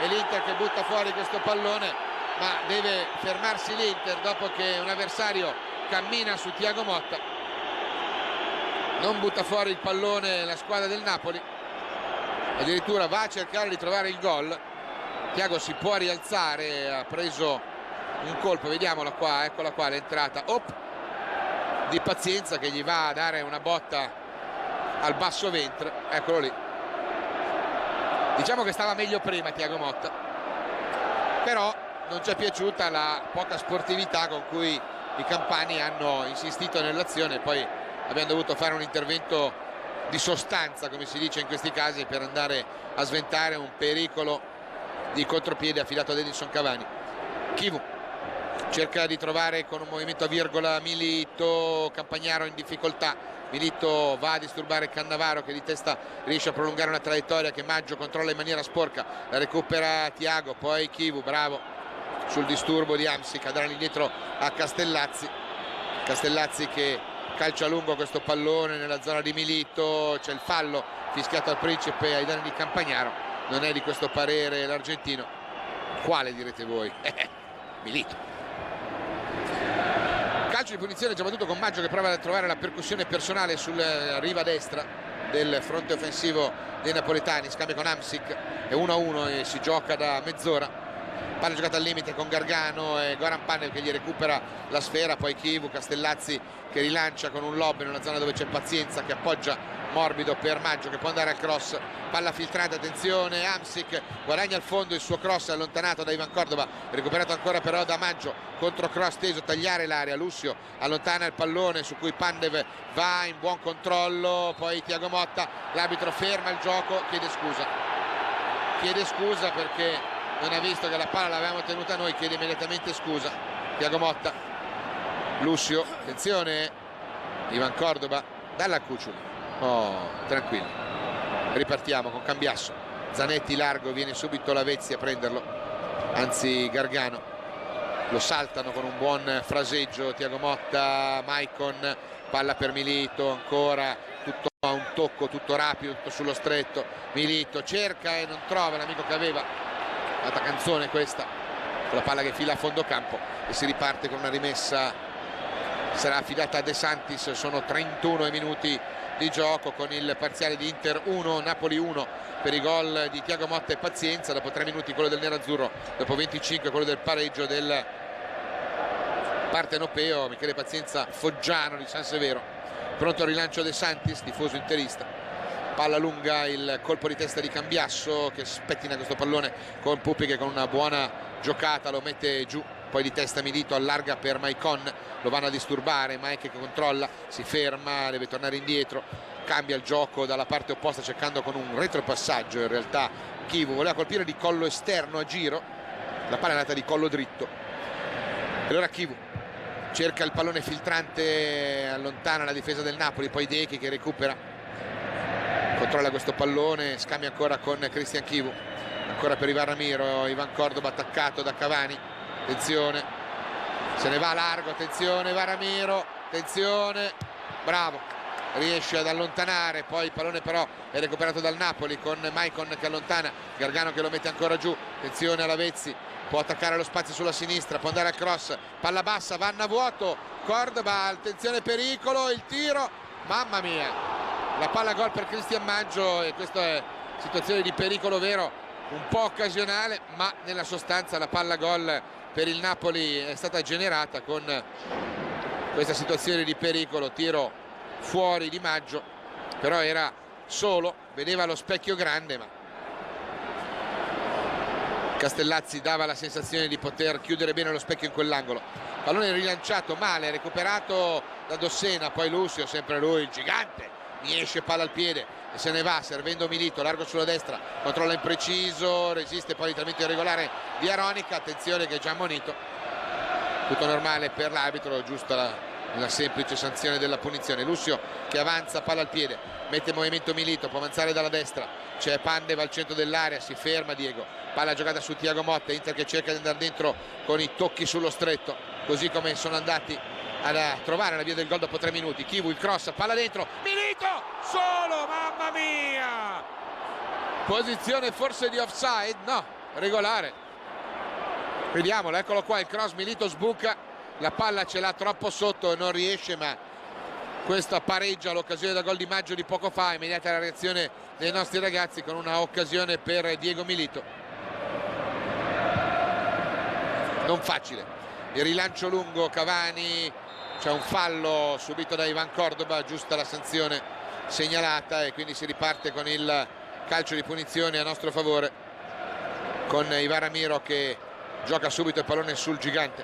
e l'Inter che butta fuori questo pallone, ma deve fermarsi l'Inter dopo che un avversario cammina su Thiago Motta, non butta fuori il pallone la squadra del Napoli, addirittura va a cercare di trovare il gol. Thiago si può rialzare, ha preso un colpo, vediamola qua, eccola qua l'entrata di pazienza che gli va a dare una botta al basso ventre, eccolo lì. Diciamo che stava meglio prima Thiago Motta, però non ci è piaciuta la poca sportività con cui i campani hanno insistito nell'azione, poi abbiamo dovuto fare un intervento di sostanza, come si dice in questi casi, per andare a sventare un pericolo di contropiede affidato ad Edinson Cavani. Chivu cerca di trovare con un movimento a virgola Milito, Campagnaro in difficoltà, Milito va a disturbare Cannavaro che di testa riesce a prolungare una traiettoria che Maggio controlla in maniera sporca, la recupera Thiago, poi Chivu bravo sul disturbo di Hamsik a dare indietro a Castellazzi che calcia a lungo questo pallone nella zona di Milito, c'è il fallo fischiato al Principe ai danni di Campagnaro. Non è di questo parere l'argentino. Quale direte voi? Milito. Calcio di punizione già battuto con Maggio che prova a trovare la percussione personale sulla riva destra del fronte offensivo dei napoletani, scambia con Hamsik, è 1-1 e si gioca da mezz'ora. Palla giocata al limite con Gargano e Goran Pandev che gli recupera la sfera, poi Chivu, Castellazzi che rilancia con un lob in una zona dove c'è Pazienza che appoggia morbido per Maggio che può andare al cross, palla filtrante, attenzione Hamsik guadagna il fondo, il suo cross è allontanato da Ivan Cordoba, recuperato ancora però da Maggio, contro cross teso, tagliare l'area, Lussio allontana il pallone su cui Pandev va in buon controllo, poi Thiago Motta, l'arbitro ferma il gioco, chiede scusa perché non ha visto che la palla l'avevamo tenuta noi, chiede immediatamente scusa Thiago Motta. Lussio, attenzione Ivan Cordoba, dalla Cucciu, tranquillo, ripartiamo con Cambiasso, Zanetti largo, viene subito Lavezzi a prenderlo, anzi Gargano, lo saltano con un buon fraseggio Thiago Motta. Maicon, palla per Milito, ancora tutto a un tocco, tutto rapido, tutto sullo stretto. Milito cerca e non trova l'amico che aveva. Altra canzone questa, con la palla che fila a fondo campo, e si riparte con una rimessa, sarà affidata a De Santis. Sono 31 minuti di gioco, con il parziale di Inter 1 Napoli 1 per i gol di Thiago Motta e Pazienza. Dopo 3 minuti quello del nerazzurro, dopo 25 quello del pareggio del partenopeo. Michele Pazienza, foggiano di San Severo. Pronto al rilancio De Santis, tifoso interista. Palla lunga, il colpo di testa di Cambiasso che spettina questo pallone con Pupi, che con una buona giocata lo mette giù. Poi di testa Milito, allarga per Maicon, lo vanno a disturbare. Mike che controlla, si ferma, deve tornare indietro, cambia il gioco dalla parte opposta cercando con un retropassaggio. In realtà Chivu voleva colpire di collo esterno a giro, la palla è andata di collo dritto. E allora Chivu cerca il pallone filtrante, allontana la difesa del Napoli. Poi Dechi che recupera, controlla questo pallone, scambia ancora con Christian Chivu, ancora per Ivan Ramiro. Ivan Cordoba attaccato da Cavani, attenzione, se ne va largo, attenzione Ivan Ramiro, attenzione, bravo, riesce ad allontanare. Poi il pallone però è recuperato dal Napoli con Maicon che allontana, Gargano che lo mette ancora giù, attenzione Alavezzi, può attaccare lo spazio sulla sinistra, può andare al cross, palla bassa, Vanna vuoto, Cordoba, attenzione pericolo, il tiro, mamma mia, la palla gol per Cristian Maggio. E questa è situazione di pericolo vero, un po' occasionale, ma nella sostanza la palla gol per il Napoli è stata generata con questa situazione di pericolo. Tiro fuori di Maggio, però era solo, vedeva lo specchio grande, ma Castellazzi dava la sensazione di poter chiudere bene lo specchio in quell'angolo. Pallone rilanciato male, recuperato da Dossena, poi Lucio, sempre lui il gigante, mi esce palla al piede e se ne va servendo Milito, largo sulla destra, controlla impreciso, resiste poi talmente irregolare di Aronica, attenzione che è già ammonito. Tutto normale per l'arbitro, giusta la semplice sanzione della punizione. Lucio che avanza, palla al piede, mette in movimento Milito, può avanzare dalla destra, c'è Pandev al centro dell'area, si ferma Diego, palla giocata su Thiago Motta, Inter che cerca di andare dentro con i tocchi sullo stretto, così come sono andati a trovare la via del gol dopo 3 minuti. Chivu, il cross, palla dentro, Milito solo, mamma mia, posizione forse di offside, no, regolare, vediamolo, eccolo qua il cross, Milito sbuca, la palla ce l'ha troppo sotto e non riesce, ma questo pareggia l'occasione da gol di Maggio di poco fa. Immediata la reazione dei nostri ragazzi con una occasione per Diego Milito, non facile, il rilancio lungo, Cavani, c'è un fallo subito da Ivan Cordoba, giusta la sanzione segnalata, e quindi si riparte con il calcio di punizione a nostro favore, con Ivan Ramiro che gioca subito il pallone sul gigante.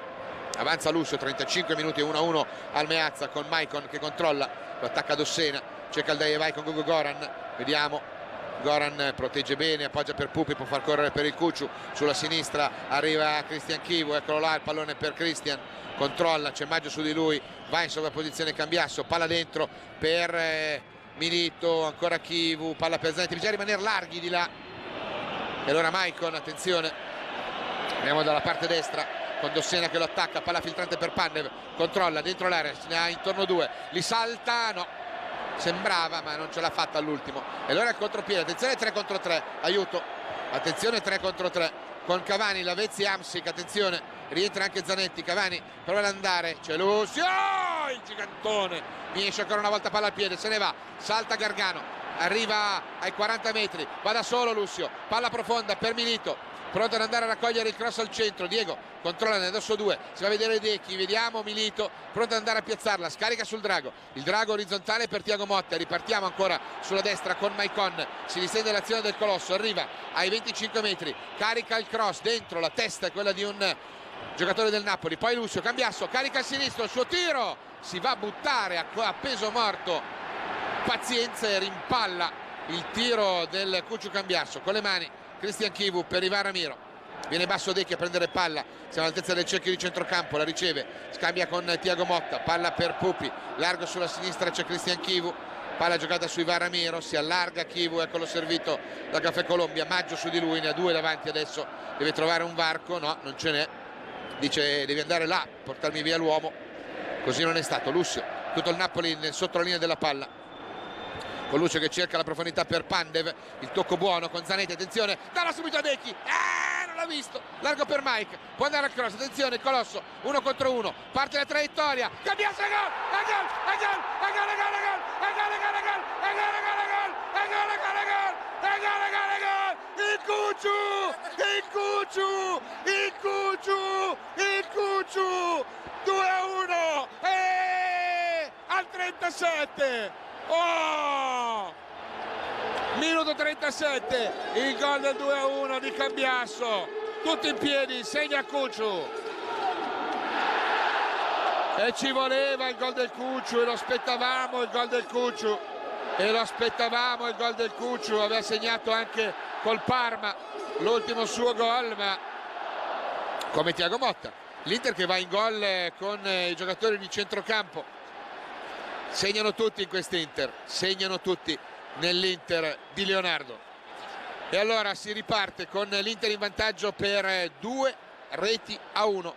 Avanza Lucio, 35 minuti, 1-1 al Meazza, con Maicon che controlla, lo attacca Dossena, cerca il dai e vai con Gogo Goran, vediamo, Goran protegge bene, appoggia per Pupi, può far correre per il Cucciu, sulla sinistra arriva Christian Chivu, eccolo là il pallone per Christian, controlla, c'è Maggio su di lui, va in sovrapposizione Cambiasso, palla dentro per Milito, ancora Chivu, palla per Zanetti, bisogna rimanere larghi di là, e allora Maicon, attenzione, andiamo dalla parte destra con Dossena che lo attacca, palla filtrante per Pandev, controlla dentro l'area, se ne ha intorno 2, li salta, no, sembrava ma non ce l'ha fatta all'ultimo, e allora il contropiede, attenzione 3 contro 3, aiuto, attenzione 3 contro 3 con Cavani, Lavezzi, Amsic, attenzione, rientra anche Zanetti, Cavani prova ad andare, c'è Lucio, il gigantone, mi esce ancora una volta palla al piede, se ne va, salta Gargano, arriva ai 40 metri, va da solo Lucio, palla profonda per Milito, pronto ad andare a raccogliere il cross al centro, Diego controlla nel dosso 2, si va a vedere Dechi, vediamo Milito, pronto ad andare a piazzarla, scarica sul drago, il drago orizzontale per Thiago Motta, ripartiamo ancora sulla destra con Maicon, si distende l'azione del Colosso, arriva ai 25 metri, carica il cross, dentro la testa è quella di un giocatore del Napoli, poi Lucio, Cambiasso, carica il sinistro, il suo tiro, si va a buttare a peso morto, Pazienza e rimpalla il tiro del Cucciu Cambiasso, con le mani Christian Chivu per Ivan Ramiro, viene basso Dechi a prendere palla, siamo all'altezza del cerchio di centrocampo, la riceve, scambia con Thiago Motta, palla per Pupi, largo sulla sinistra c'è Christian Chivu, palla giocata su Ivan Ramiro, si allarga Chivu, eccolo servito da Caffè Colombia, Maggio su di lui, ne ha 2 davanti adesso, deve trovare un varco, no, non ce n'è, dice devi andare là, portarmi via l'uomo, così non è stato. Lussio, tutto il Napoli sotto la linea della palla, con Lucio che cerca la profondità per Pandev, il tocco buono con Zanetti, attenzione, dalla subito a Decchi, non l'ha visto, largo per Mike, può andare al cross, attenzione il Colosso, 1 contro 1, parte la traiettoria, Cambiasso, il Cucciu, 2-1, al 37, minuto 37, il gol del 2-1 di Cambiasso, tutti in piedi, segna Cucciu, e ci voleva il gol del Cucciu, e lo aspettavamo il gol del Cucciu, aveva segnato anche col Parma l'ultimo suo gol, ma come Thiago Motta, l'Inter che va in gol con i giocatori di centrocampo, segnano tutti in quest'Inter, segnano tutti nell'Inter di Leonardo, e allora si riparte con l'Inter in vantaggio per 2-1.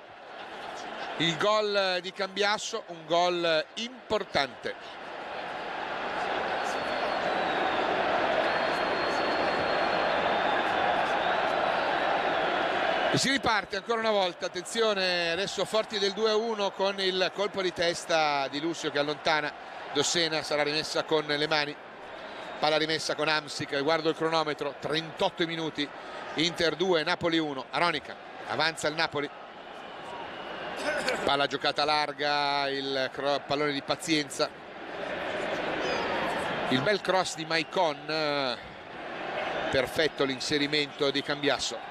Il gol di Cambiasso, un gol importante. E si riparte ancora una volta, attenzione, adesso forti del 2-1 con il colpo di testa di Lucio che allontana Dossena, sarà rimessa con le mani, palla rimessa con Hamsik, guardo il cronometro, 38 minuti, Inter 2, Napoli 1, Aronica, avanza il Napoli, palla giocata larga, il pallone di Pazienza, il bel cross di Maicon, perfetto l'inserimento di Cambiasso.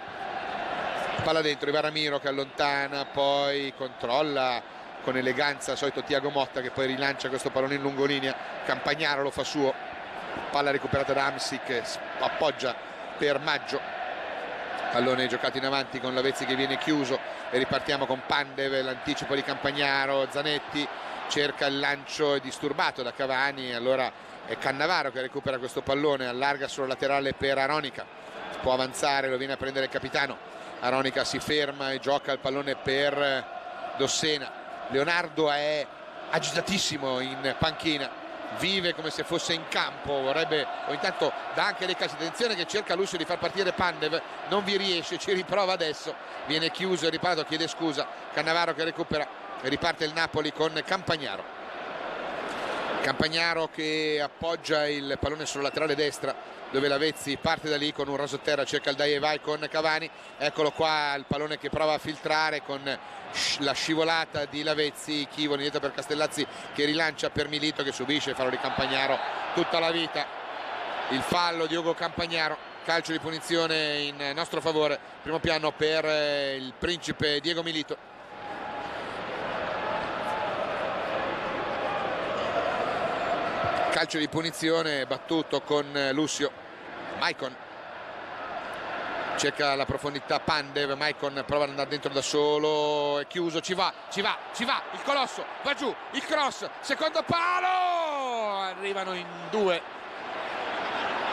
Palla dentro, Ivan Ramiro che allontana, poi controlla con eleganza, solito Thiago Motta che poi rilancia questo pallone in lungolinea, Campagnaro lo fa suo, palla recuperata da Hamsik, appoggia per Maggio, pallone giocato in avanti con Lavezzi che viene chiuso, e ripartiamo con Pandev, l'anticipo di Campagnaro, Zanetti cerca il lancio, è disturbato da Cavani, allora è Cannavaro che recupera questo pallone, allarga sullo laterale per Aronica, può avanzare, lo viene a prendere il capitano, Aronica si ferma e gioca il pallone per Dossena. Leonardo è agitatissimo in panchina, vive come se fosse in campo, vorrebbe, o intanto dà anche dei calci, attenzione che cerca Lucio di far partire Pandev, non vi riesce, ci riprova adesso, viene chiuso e riparato, chiede scusa, Cannavaro che recupera e riparte il Napoli con Campagnaro. Campagnaro che appoggia il pallone sulla laterale destra, dove Lavezzi parte da lì con un rasoterra, cerca il dai e vai con Cavani, eccolo qua il pallone che prova a filtrare con la scivolata di Lavezzi, Chivoli dietro per Castellazzi che rilancia per Milito che subisce il fallo di Campagnaro tutta la vita, il fallo di Ugo Campagnaro, calcio di punizione in nostro favore, primo piano per il principe Diego Milito. Calcio di punizione battuto con Lucio, Maicon cerca la profondità, Pandev, Maicon prova ad andare dentro da solo, è chiuso, ci va, il Colosso, va giù, il cross, secondo palo, arrivano in due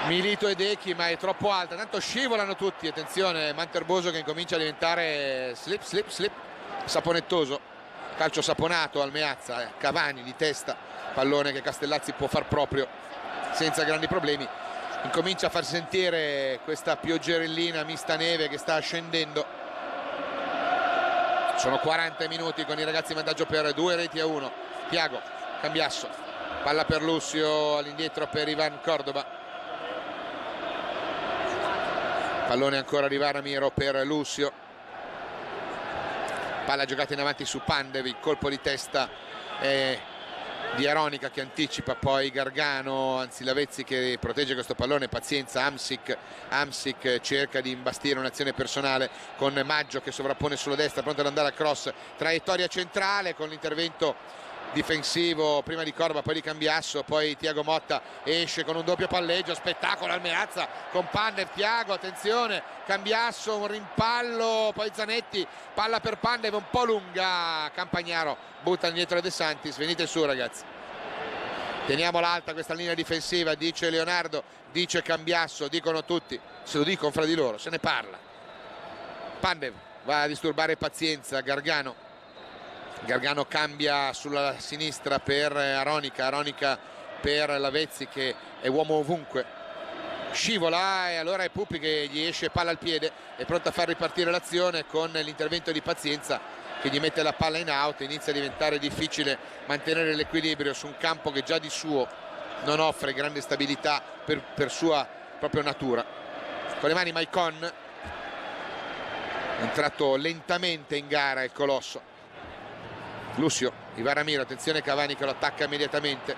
Milito e Decchi, ma è troppo alta, tanto scivolano tutti, attenzione Manterboso che incomincia a diventare slip, saponettoso, calcio saponato al Meazza, Cavani di testa, pallone che Castellazzi può far proprio senza grandi problemi, incomincia a far sentire questa pioggerellina mista neve che sta scendendo, sono 40 minuti con i ragazzi in vantaggio per 2-1, Thiago, Cambiasso, palla per Lucio, all'indietro per Ivan Cordoba, pallone ancora di Varamiro per Lucio, palla giocata in avanti su Pandev, il colpo di testa di Aronica che anticipa, poi Gargano, anzi Lavezzi che protegge questo pallone, pazienza, Hamsik cerca di imbastire un'azione personale con Maggio che sovrappone sulla destra, pronto ad andare al cross, traiettoria centrale con l'intervento difensivo prima di Corba, poi di Cambiasso, poi Thiago Motta esce con un doppio palleggio, spettacolo al Meazza con Pandev, Thiago, attenzione, Cambiasso, un rimpallo, poi Zanetti, palla per Pandev un po' lunga, Campagnaro butta indietro De Santis, venite su ragazzi, teniamola alta questa linea difensiva, dice Leonardo, dice Cambiasso, dicono tutti, se lo dicono fra di loro, se ne parla. Pandev va a disturbare Pazienza. Gargano cambia sulla sinistra per Aronica per Lavezzi che è uomo ovunque, scivola e allora è Pupi che gli esce palla al piede, è pronto a far ripartire l'azione con l'intervento di Pazienza che gli mette la palla in out. Inizia a diventare difficile mantenere l'equilibrio su un campo che già di suo non offre grande stabilità per sua propria natura. Con le mani Maicon, entrato lentamente in gara il Colosso. Lucio, Ivaramiro, attenzione Cavani che lo attacca immediatamente,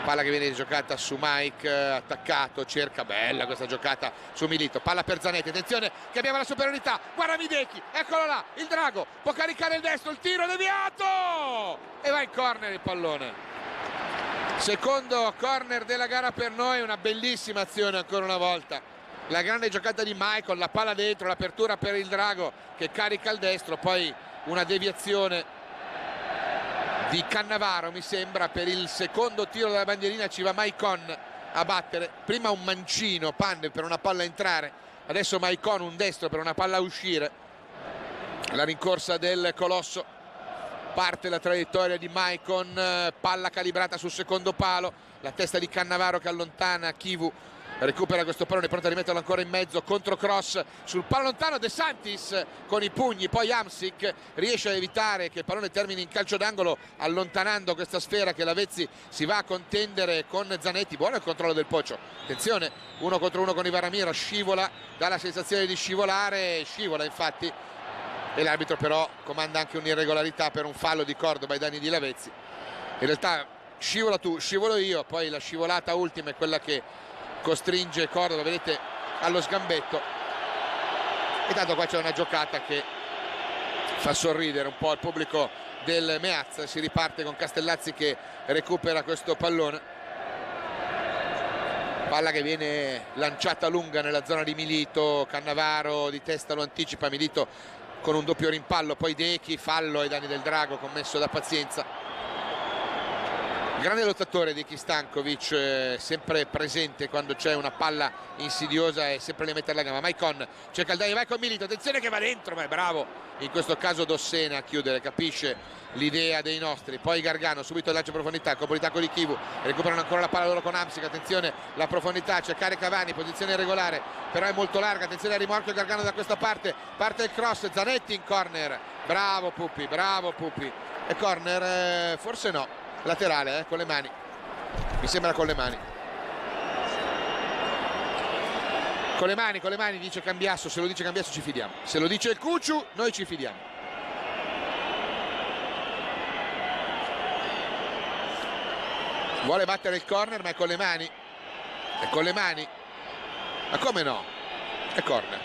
palla che viene giocata su Mike, attaccato, cerca, bella questa giocata su Milito, palla per Zanetti, attenzione che abbiamo la superiorità, guarda Videcchi, eccolo là, il Drago, può caricare il destro, il tiro deviato e va in corner il pallone. Secondo corner della gara per noi, una bellissima azione ancora una volta, la grande giocata di Michael, la palla dentro, l'apertura per il Drago che carica il destro, poi una deviazione di Cannavaro mi sembra per il secondo tiro della bandierina. Ci va Maicon a battere, prima un mancino Pandev per una palla entrare, adesso Maicon un destro per una palla uscire. La rincorsa del Colosso, parte la traiettoria di Maicon, palla calibrata sul secondo palo, la testa di Cannavaro che allontana Chivu, recupera questo pallone, pronto a rimetterlo ancora in mezzo, controcross sul palo lontano, De Santis con i pugni, poi Hamsik riesce a evitare che il pallone termini in calcio d'angolo allontanando questa sfera che Lavezzi si va a contendere con Zanetti. Buono il controllo del Pocio, attenzione, 1 contro 1 con Ivaramiro, scivola, dà la sensazione di scivolare, scivola infatti, e l'arbitro però comanda anche un'irregolarità per un fallo di Cordoba ai danni di Lavezzi. In realtà scivola tu, scivolo io, poi la scivolata ultima è quella che costringe Cordoba, vedete, allo sgambetto. E tanto qua c'è una giocata che fa sorridere un po' il pubblico del Meazza. Si riparte con Castellazzi che recupera questo pallone, palla che viene lanciata lunga nella zona di Milito, Cannavaro di testa lo anticipa, Milito con un doppio rimpallo, poi Dechi, fallo ai danni del Drago commesso da Pazienza. Grande lottatore di Stankovic, sempre presente quando c'è una palla insidiosa e sempre lì a mettere la gamba. Maicon cerca il dai, vai con Milito, attenzione che va dentro, ma è bravo in questo caso Dossena a chiudere, capisce l'idea dei nostri. Poi Gargano, subito il lancio in profondità, colpo di tacco di Chivu, recuperano ancora la palla loro con Hamsik, attenzione la profondità, cercare Cavani, posizione irregolare, però è molto larga, attenzione al rimorchio Gargano da questa parte, parte il cross, Zanetti in corner, bravo Pupi, e corner, forse no. Laterale con le mani, mi sembra con le mani, dice Cambiasso. Se lo dice Cambiasso ci fidiamo, se lo dice il Cucciu noi ci fidiamo. Vuole battere il corner ma è con le mani, ma come no, è corner.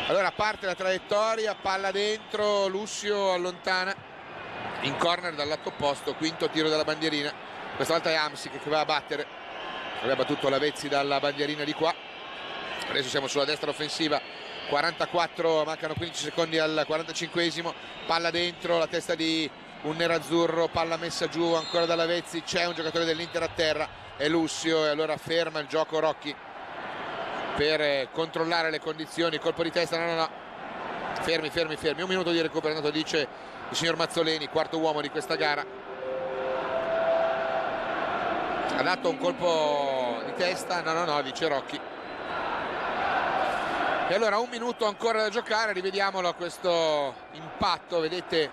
Allora parte la traiettoria, palla dentro, Lucio allontana in corner dal lato opposto, quinto tiro della bandierina, questa volta è Hamsik che va a battere, aveva battuto Lavezzi dalla bandierina di qua. Adesso siamo sulla destra offensiva, 44, mancano 15 secondi al 45esimo, palla dentro, la testa di un nerazzurro, palla messa giù ancora da Lavezzi, c'è un giocatore dell'Inter a terra, è Lucio, e allora ferma il gioco Rocchi per controllare le condizioni, colpo di testa, no, fermi, un minuto di recupero, tanto dice il signor Mazzoleni, quarto uomo di questa gara. Ha dato un colpo di testa, no, dice Rocchi. E allora un minuto ancora da giocare, rivediamolo a questo impatto, vedete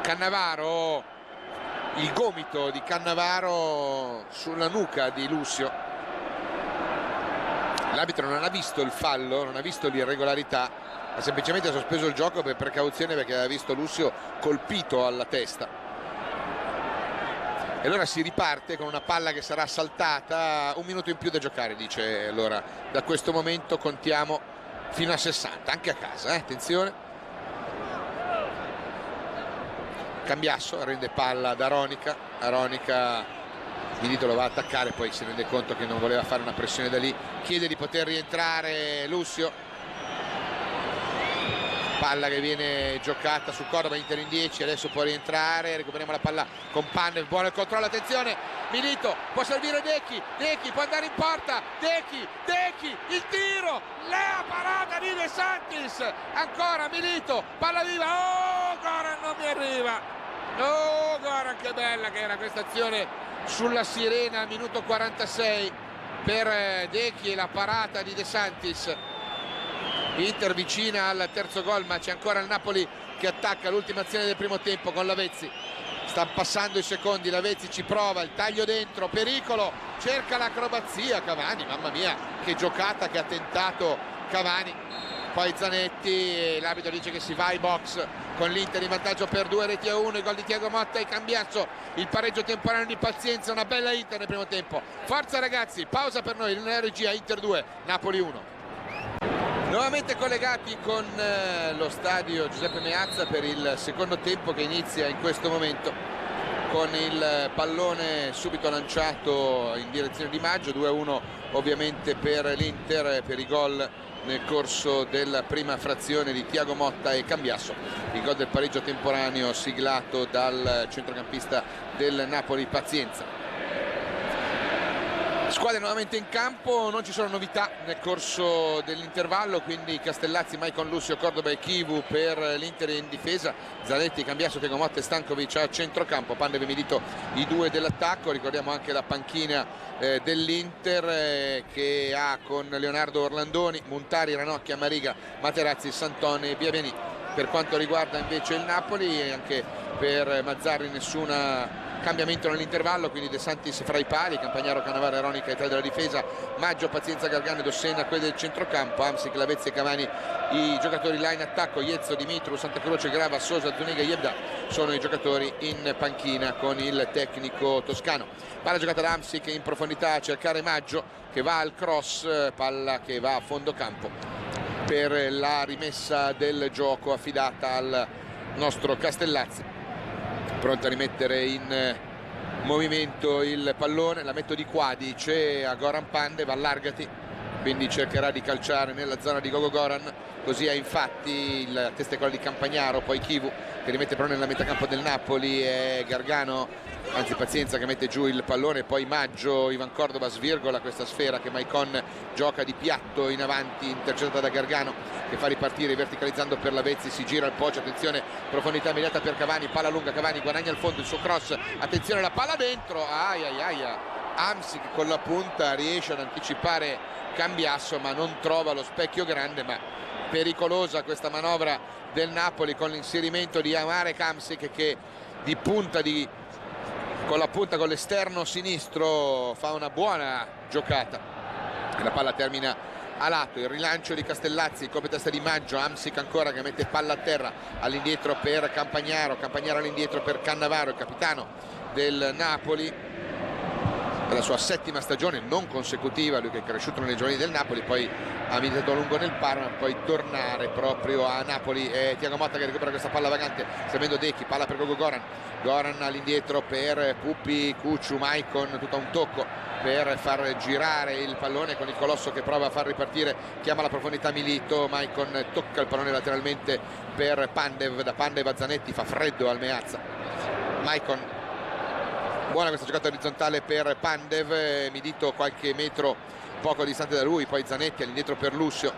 Cannavaro, il gomito di Cannavaro sulla nuca di Lucio. L'arbitro non ha visto il fallo, non ha visto l'irregolarità, ha semplicemente sospeso il gioco per precauzione perché aveva visto Lucio colpito alla testa. E allora si riparte con una palla che sarà saltata, un minuto in più da giocare, dice. Allora da questo momento contiamo fino a 60, anche a casa, attenzione. Cambiasso rende palla ad Aronica, Milito lo va a attaccare, poi si rende conto che non voleva fare una pressione da lì, chiede di poter rientrare Lucio. palla che viene giocata su Cordoba, Inter in 10, adesso può rientrare, recuperiamo la palla con Pandev, buono il controllo, attenzione, Milito, può servire Dechi può andare in porta, Dechi, il tiro, la parata di De Santis, ancora Milito, palla viva, oh Goran non mi arriva, oh Goran che bella che era questa azione sulla sirena, minuto 46 per Dechi e la parata di De Santis. Inter vicina al terzo gol, ma c'è ancora il Napoli che attacca, l'ultima azione del primo tempo con Lavezzi, sta passando i secondi, Lavezzi ci prova, il taglio dentro, pericolo, cerca l'acrobazia Cavani, mamma mia che giocata che ha tentato Cavani, poi Zanetti, l'arbitro dice che si va ai box con l'Inter in vantaggio per 2-1, il gol di Thiago Motta e Cambiasso, il pareggio temporaneo di Pazienza, una bella Inter nel primo tempo, forza ragazzi, pausa per noi nella regia, Inter 2, Napoli 1. Nuovamente collegati con lo stadio Giuseppe Meazza per il secondo tempo che inizia in questo momento con il pallone subito lanciato in direzione di Maggio, 2-1 ovviamente per l'Inter per i gol nel corso della prima frazione di Thiago Motta e Cambiasso, il gol del pareggio temporaneo siglato dal centrocampista del Napoli Pazienza. Squadre nuovamente in campo, non ci sono novità nel corso dell'intervallo, quindi Castellazzi, Maicon, Lucio, Cordoba e Chivu per l'Inter in difesa, Zanetti, Cambiasso, Thiago Motta e Stankovic a centrocampo, Pandev e Milito i due dell'attacco. Ricordiamo anche la panchina dell'Inter che ha con Leonardo Orlandoni, Montari, Ranocchia, Mariga, Materazzi, Santone e Biabiani. Per quanto riguarda invece il Napoli, anche per Mazzarri nessun cambiamento nell'intervallo, quindi De Santis fra i pali, Campagnaro, Cannavaro, Aronica e tre della difesa, Maggio, Pazienza, Gargano e Dossena quelli del centrocampo, Amsic, Lavezzi e Cavani i giocatori là in attacco, Iezzo, Dimitru, Santa Croce, Grava, Sosa, Zuniga e Yebda sono i giocatori in panchina con il tecnico toscano. Palla giocata da Amsic in profondità a cercare Maggio che va al cross, palla che va a fondo campo per la rimessa del gioco affidata al nostro Castellazzi, pronto a rimettere in movimento il pallone, la metto di Quadice a Goran Pandev, allargati, quindi cercherà di calciare nella zona di Gogo Goran, così ha infatti la testa e quella di Campagnaro, poi Chivu che rimette però nella metà campo del Napoli e Gargano, anzi Pazienza che mette giù il pallone, poi Maggio, Ivan Cordoba svirgola questa sfera che Maicon gioca di piatto in avanti, intercettata da Gargano che fa ripartire verticalizzando per Lavezzi, si gira il Poggio, attenzione, profondità immediata per Cavani, palla lunga, Cavani guadagna il fondo, il suo cross, attenzione la palla dentro, Amsic con la punta riesce ad anticipare Cambiasso ma non trova lo specchio grande, ma pericolosa questa manovra del Napoli con l'inserimento di Marek Amsic che di punta con la punta con l'esterno sinistro fa una buona giocata e la palla termina a lato, il rilancio di Castellazzi, copia testa di Maggio, Amsic ancora che mette palla a terra, all'indietro per Campagnaro all'indietro per Cannavaro, il capitano del Napoli, la sua settima stagione non consecutiva, lui che è cresciuto nelle giovanili del Napoli, poi ha militato a lungo nel Parma, poi tornare proprio a Napoli. E Thiago Motta che recupera questa palla vagante servendo Dechi, palla per Gogo Goran all'indietro per Puppi, Cucciu, Maicon, tutto a un tocco per far girare il pallone con il Colosso che prova a far ripartire, chiama la profondità Milito, Maicon tocca il pallone lateralmente per Pandev, da Pandev a Zanetti, fa freddo al Meazza, Maicon. Buona questa giocata orizzontale per Pandev, Milito qualche metro poco distante da lui, poi Zanetti all'indietro per Lucio,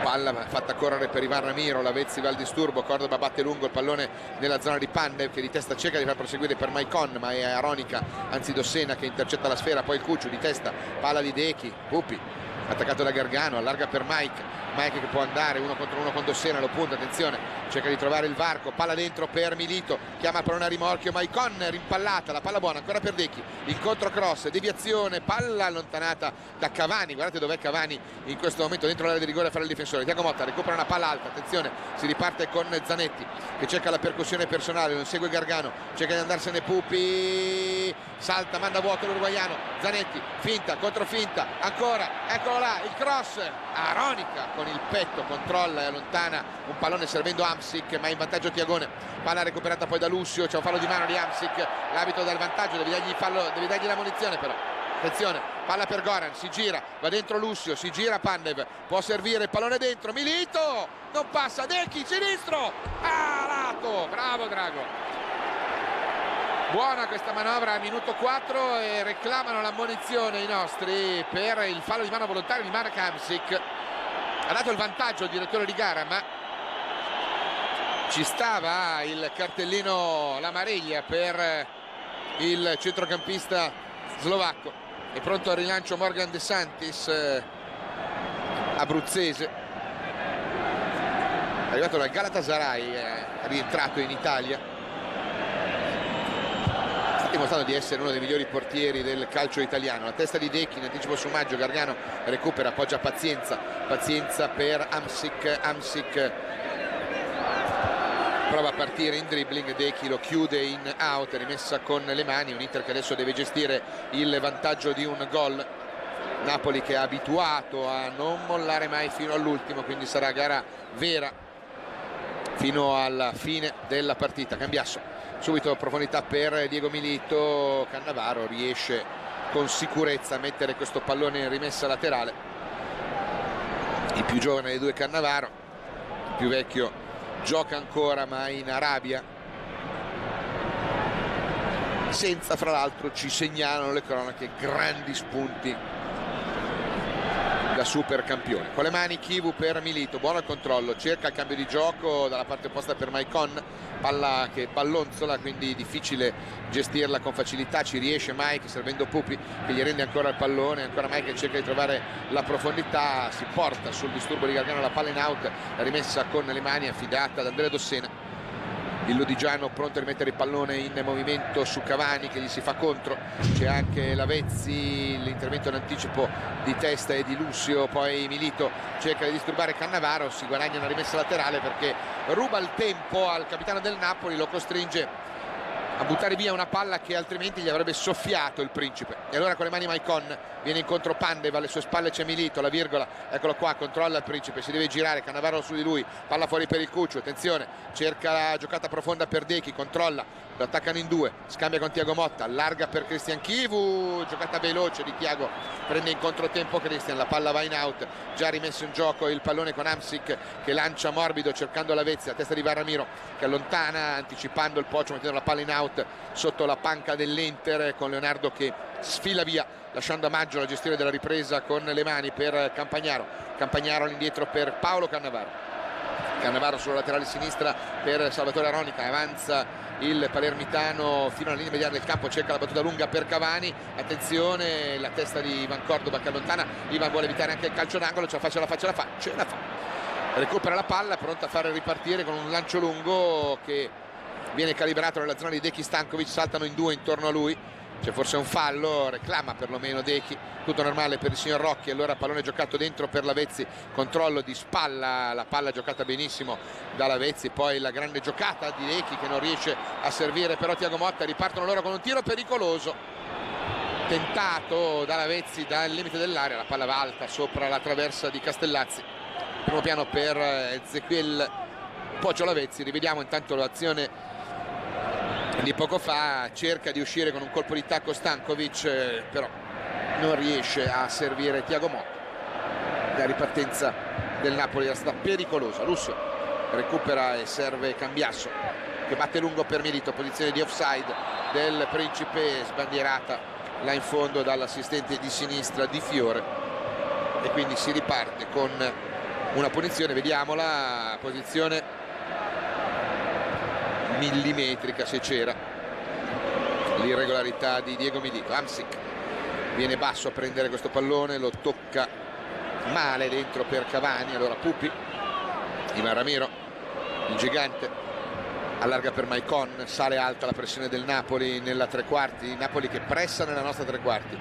palla fatta correre per Ivan Ramiro, Lavezzi va al disturbo, Cordoba batte lungo il pallone nella zona di Pandev che di testa cerca di far proseguire per Maicon, ma è Aronica, anzi Dossena che intercetta la sfera, poi Cucciu di testa, palla di Dechi, Puppi attaccato da Gargano, allarga per Mike che può andare 1 contro 1 con Dossena, lo punta, attenzione, cerca di trovare il varco, palla dentro per Milito, chiama il pallone a rimorchio, Maicon rimpallata, la palla buona ancora per Dechi, il controcross, deviazione, palla allontanata da Cavani, guardate dov'è Cavani in questo momento dentro l'area di rigore a fare il difensore, Thiago Motta recupera una palla alta, attenzione, si riparte con Zanetti che cerca la percussione personale, non segue Gargano, cerca di andarsene Puppi, salta, manda a vuoto l'uruguaiano, Zanetti, finta, controfinta, ancora, eccolo là, il cross, Aronica con il petto controlla e allontana un pallone servendo Amsic, ma in vantaggio Tiagone, palla recuperata poi da Lucio, c'è un fallo di mano di Amsic, l'arbitro dà il vantaggio, devi dargli la munizione però, attenzione, palla per Goran, si gira, va dentro Lucio, si gira Pandev, può servire il pallone dentro, Milito, non passa, Dechi, sinistro, lato, bravo Drago. Buona questa manovra a minuto 4 e reclamano l'ammonizione i nostri per il fallo di mano volontario di Mark Hamsik. Ha dato il vantaggio il direttore di gara, ma ci stava il cartellino, la Mariglia per il centrocampista slovacco. È pronto al rilancio Morgan De Santis, abruzzese, arrivato dal Galatasaray, è rientrato in Italia, sta dimostrando di essere uno dei migliori portieri del calcio italiano. La testa di Dechi in anticipo su Maggio, Gargano recupera, appoggia Pazienza per Hamsik prova a partire in dribbling, Dechi lo chiude in out, rimessa con le mani, un Inter che adesso deve gestire il vantaggio di un gol. Napoli che è abituato a non mollare mai fino all'ultimo, quindi sarà gara vera fino alla fine della partita. Cambiasso, subito profondità per Diego Milito, Cannavaro riesce con sicurezza a mettere questo pallone in rimessa laterale. Il più giovane dei due Cannavaro, il più vecchio gioca ancora ma in Arabia, senza, fra l'altro ci segnalano le cronache, grandi spunti da super campione. Con le mani Chivu per Milito, buono il controllo, cerca il cambio di gioco dalla parte opposta per Maicon, palla che ballonzola, quindi difficile gestirla con facilità, ci riesce Mike servendo Pupi che gli rende ancora il pallone, ancora Mike che cerca di trovare la profondità, si porta sul disturbo di Gargano la palla in out, la rimessa con le mani affidata ad Andrea Dossena. Il Lodigiano pronto a rimettere il pallone in movimento su Cavani che gli si fa contro, c'è anche Lavezzi, l'intervento in anticipo di testa e di Lucio, poi Milito cerca di disturbare Cannavaro, si guadagna una rimessa laterale perché ruba il tempo al capitano del Napoli, lo costringe a buttare via una palla che altrimenti gli avrebbe soffiato il principe. E allora con le mani Maicon viene incontro Pandev, alle sue spalle c'è Milito, la virgola, eccolo qua, controlla il principe, si deve girare, Cannavaro su di lui, palla fuori per il Cuccio, attenzione, cerca la giocata profonda per Dechi, controlla, lo attaccano in due, scambia con Thiago Motta, allarga per Cristian Chivu, giocata veloce di Thiago, prende in controtempo Cristian, la palla va in out, già rimesso in gioco il pallone con Hamsik che lancia morbido cercando Lavezzi, la testa di Varramiro che allontana anticipando il Poggio, mettendo la palla in out sotto la panca dell'Inter, con Leonardo che sfila via lasciando a Maggio la gestione della ripresa con le mani per Campagnaro all'indietro per Paolo Cannavaro sulla laterale sinistra per Salvatore Aronica, avanza il palermitano fino alla linea mediana del campo, cerca la battuta lunga per Cavani, attenzione la testa di Ivan Cordoba che allontana, Ivan vuole evitare anche il calcio d'angolo, ce la fa, recupera la palla, pronta a fare ripartire con un lancio lungo che viene calibrato nella zona di Dechi Stankovic, saltano in due intorno a lui, c'è forse un fallo, reclama perlomeno Dechi, tutto normale per il signor Rocchi, allora pallone giocato dentro per Lavezzi, controllo di spalla, la palla giocata benissimo da Lavezzi, poi la grande giocata di Dechi che non riesce a servire però Thiago Motta, ripartono loro con un tiro pericoloso, tentato da Lavezzi dal limite dell'area, la palla va alta sopra la traversa di Castellazzi, primo piano per Ezequiel Poggio Lavezzi, rivediamo intanto l'azione di poco fa, cerca di uscire con un colpo di tacco Stankovic però non riesce a servire Thiago Motta, la ripartenza del Napoli era stata pericolosa, Lucio recupera e serve Cambiasso che batte lungo per Milito, posizione di offside del principe sbandierata là in fondo dall'assistente di sinistra Di Fiore e quindi si riparte con una punizione, vediamola, posizione millimetrica se c'era, l'irregolarità di Diego Milito. Hamsik viene basso a prendere questo pallone, lo tocca male dentro per Cavani, allora Pupi, Ivan Ramiro, il gigante, allarga per Maicon, sale alta la pressione del Napoli nella tre quarti, Napoli che pressa nella nostra tre quarti,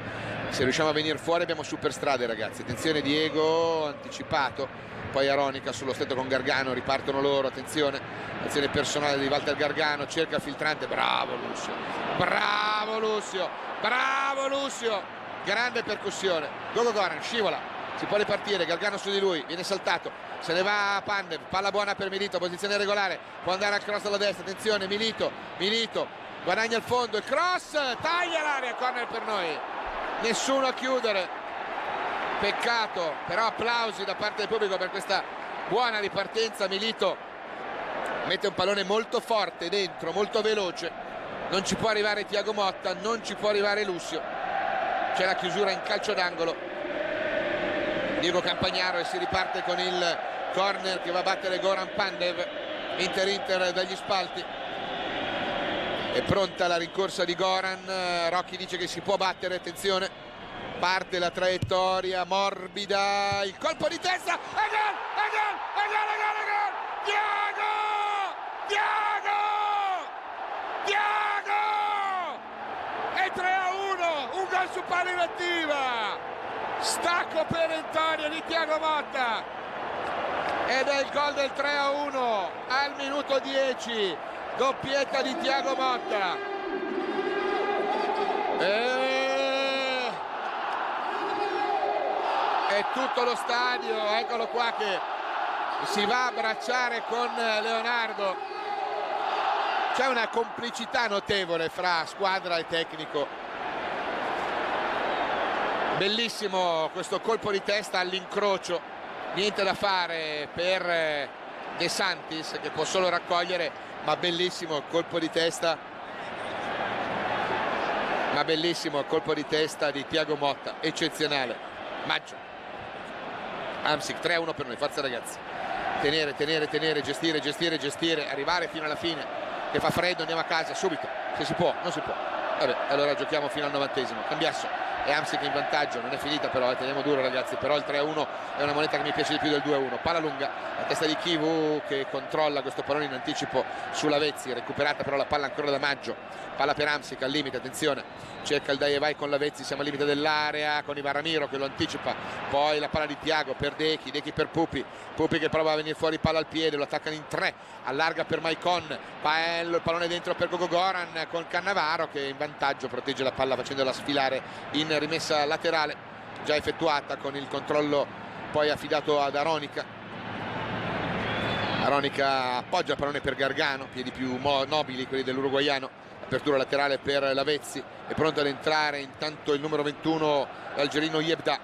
se riusciamo a venire fuori abbiamo super strade ragazzi, attenzione Diego, anticipato, poi Aronica sullo stretto con Gargano, ripartono loro, attenzione, azione personale di Walter Gargano, cerca il filtrante, bravo Lucio, grande percussione, Goran scivola, si può ripartire, Gargano su di lui, viene saltato, se ne va Pandev, palla buona per Milito, posizione regolare, può andare al cross dalla destra, attenzione Milito, guadagna il fondo, il cross, taglia l'area, corner per noi, nessuno a chiudere, peccato, però applausi da parte del pubblico per questa buona ripartenza. Milito mette un pallone molto forte dentro, molto veloce, non ci può arrivare Thiago Motta, non ci può arrivare Lucio, c'è la chiusura in calcio d'angolo, Diego Campagnaro, e si riparte con il corner che va a battere Goran Pandev. Inter dagli spalti, è pronta la rincorsa di Goran, Rocchi dice che si può battere, attenzione, parte la traiettoria morbida, il colpo di testa, e gol, e gol, e gol, e gol, e gol, Thiago, Thiago, Thiago, e 3-1, un gol su palla inattiva, stacco perentorio di Thiago Motta, ed è il gol del 3-1 al minuto 10, doppietta di Thiago Motta. E tutto lo stadio, eccolo qua, che si va a abbracciare con Leonardo. C'è una complicità notevole fra squadra e tecnico. Bellissimo questo colpo di testa all'incrocio, niente da fare per De Santis che può solo raccogliere, ma bellissimo il colpo di testa, di Thiago Motta, eccezionale. Maggio, Hamsik, 3-1 per noi, forza ragazzi, tenere, gestire, arrivare fino alla fine, che fa freddo, andiamo a casa subito, se si può, non si può, vabbè, allora giochiamo fino al 90esimo, Cambiasso e Hamsik in vantaggio, non è finita però, teniamo duro ragazzi, però il 3-1 è una moneta che mi piace di più del 2-1. Palla lunga, la testa di Chivu che controlla questo pallone in anticipo sulla Vezzi, recuperata però la palla ancora da Maggio, palla per Hamsik al limite, attenzione, cerca il dai e vai con la Vezzi, siamo al limite dell'area con Ivan Ramiro che lo anticipa, poi la palla di Thiago per Dechi per Pupi che prova a venire fuori, palla al piede, lo attaccano in 3, allarga per Maicon, il pallone dentro per Gogo Goran con Cannavaro che in vantaggio protegge la palla facendola sfilare in rimessa laterale già effettuata, con il controllo poi affidato ad Aronica appoggia il pallone per Gargano, piedi più nobili quelli dell'uruguaiano, apertura laterale per Lavezzi, è pronto ad entrare intanto il numero 21 algerino Yebda,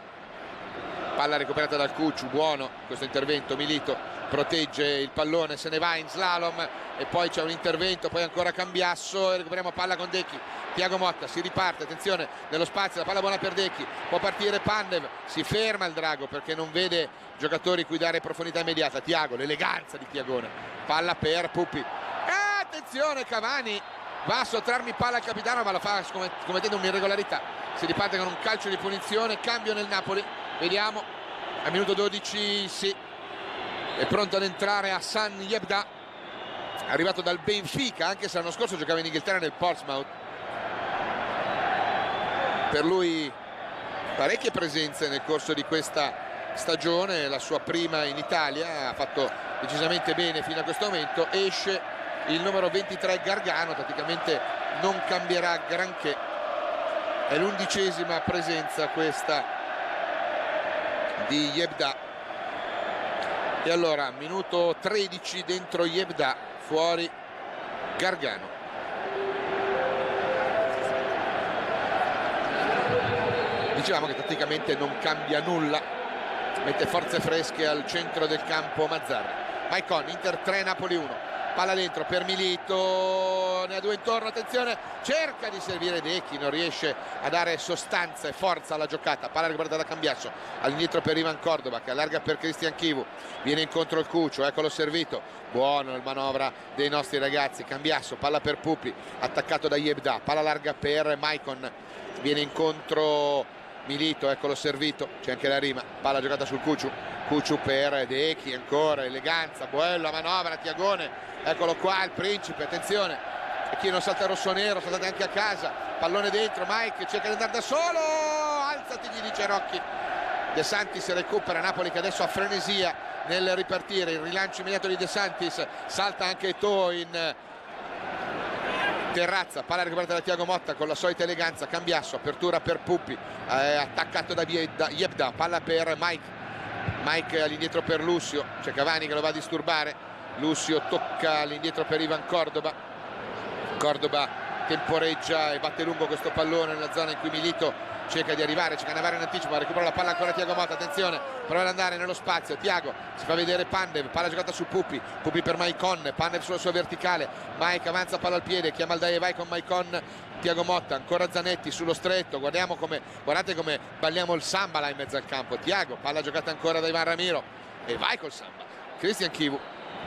palla recuperata dal Cucciu, buono questo intervento, Milito protegge il pallone, se ne va in slalom e poi c'è un intervento, poi ancora Cambiasso e recuperiamo palla con Dechi, Thiago Motta, si riparte, attenzione nello spazio, la palla buona per Dechi, può partire Pandev, si ferma il drago perché non vede giocatori cui dare profondità immediata, Thiago, l'eleganza di Thiagone, palla per Pupi, attenzione Cavani, va a sottrarmi palla al capitano ma lo fa commettendo un'irregolarità, si riparte con un calcio di punizione, cambio nel Napoli, vediamo, al minuto 12 sì, è pronto ad entrare Hassan Yebda, arrivato dal Benfica, anche se l'anno scorso giocava in Inghilterra nel Portsmouth, per lui parecchie presenze nel corso di questa stagione, la sua prima in Italia, ha fatto decisamente bene fino a questo momento, esce il numero 23 Gargano, praticamente non cambierà granché, è l'11ª presenza questa di Yebda. E allora minuto 13 dentro Yebda, fuori Gargano. Dicevamo che tatticamente non cambia nulla, mette forze fresche al centro del campo Mazzarri. Maicon, Inter 3 Napoli 1, palla dentro per Milito, ne ha due intorno, attenzione, cerca di servire Dechi, non riesce a dare sostanza e forza alla giocata, palla recuperata da Cambiasso, all'indietro per Ivan Cordova che allarga per Cristian Chivu, viene incontro il Cuccio, eccolo servito, buono il manovra dei nostri ragazzi, Cambiasso, palla per Pupi, attaccato da Yebda, palla larga per Maicon, viene incontro Milito, eccolo servito, c'è anche la rima, palla giocata sul Cucciu per Dechi, ancora eleganza, bella manovra, Thiagone, eccolo qua il principe, attenzione, e chi non salta rosso-nero, saltate anche a casa, pallone dentro, Mike cerca di andare da solo, alzati gli dice Rocchi, De Santis recupera, Napoli che adesso ha frenesia nel ripartire, il rilancio immediato di De Santis, salta anche Eto'o in terrazza, palla recuperata da Thiago Motta con la solita eleganza, Cambiasso, apertura per Pupi, attaccato da Yebda, palla per Mike all'indietro per Lucio, c'è Cavani che lo va a disturbare, Lucio tocca all'indietro per Ivan Cordova temporeggia e batte lungo questo pallone nella zona in cui Milito cerca di arrivare, c'è Cannavaro in anticipo, recupera la palla ancora Thiago Motta, attenzione, prova ad andare nello spazio, Thiago, si fa vedere Pandev, palla giocata su Pupi per Maicon, Pandev sulla sua verticale, Mike avanza palla al piede, chiama il dai e vai con Maicon, Thiago Motta, ancora Zanetti sullo stretto, guardate come balliamo il samba là in mezzo al campo, Thiago, palla giocata ancora da Ivan Ramiro e vai col samba, Christian Chivu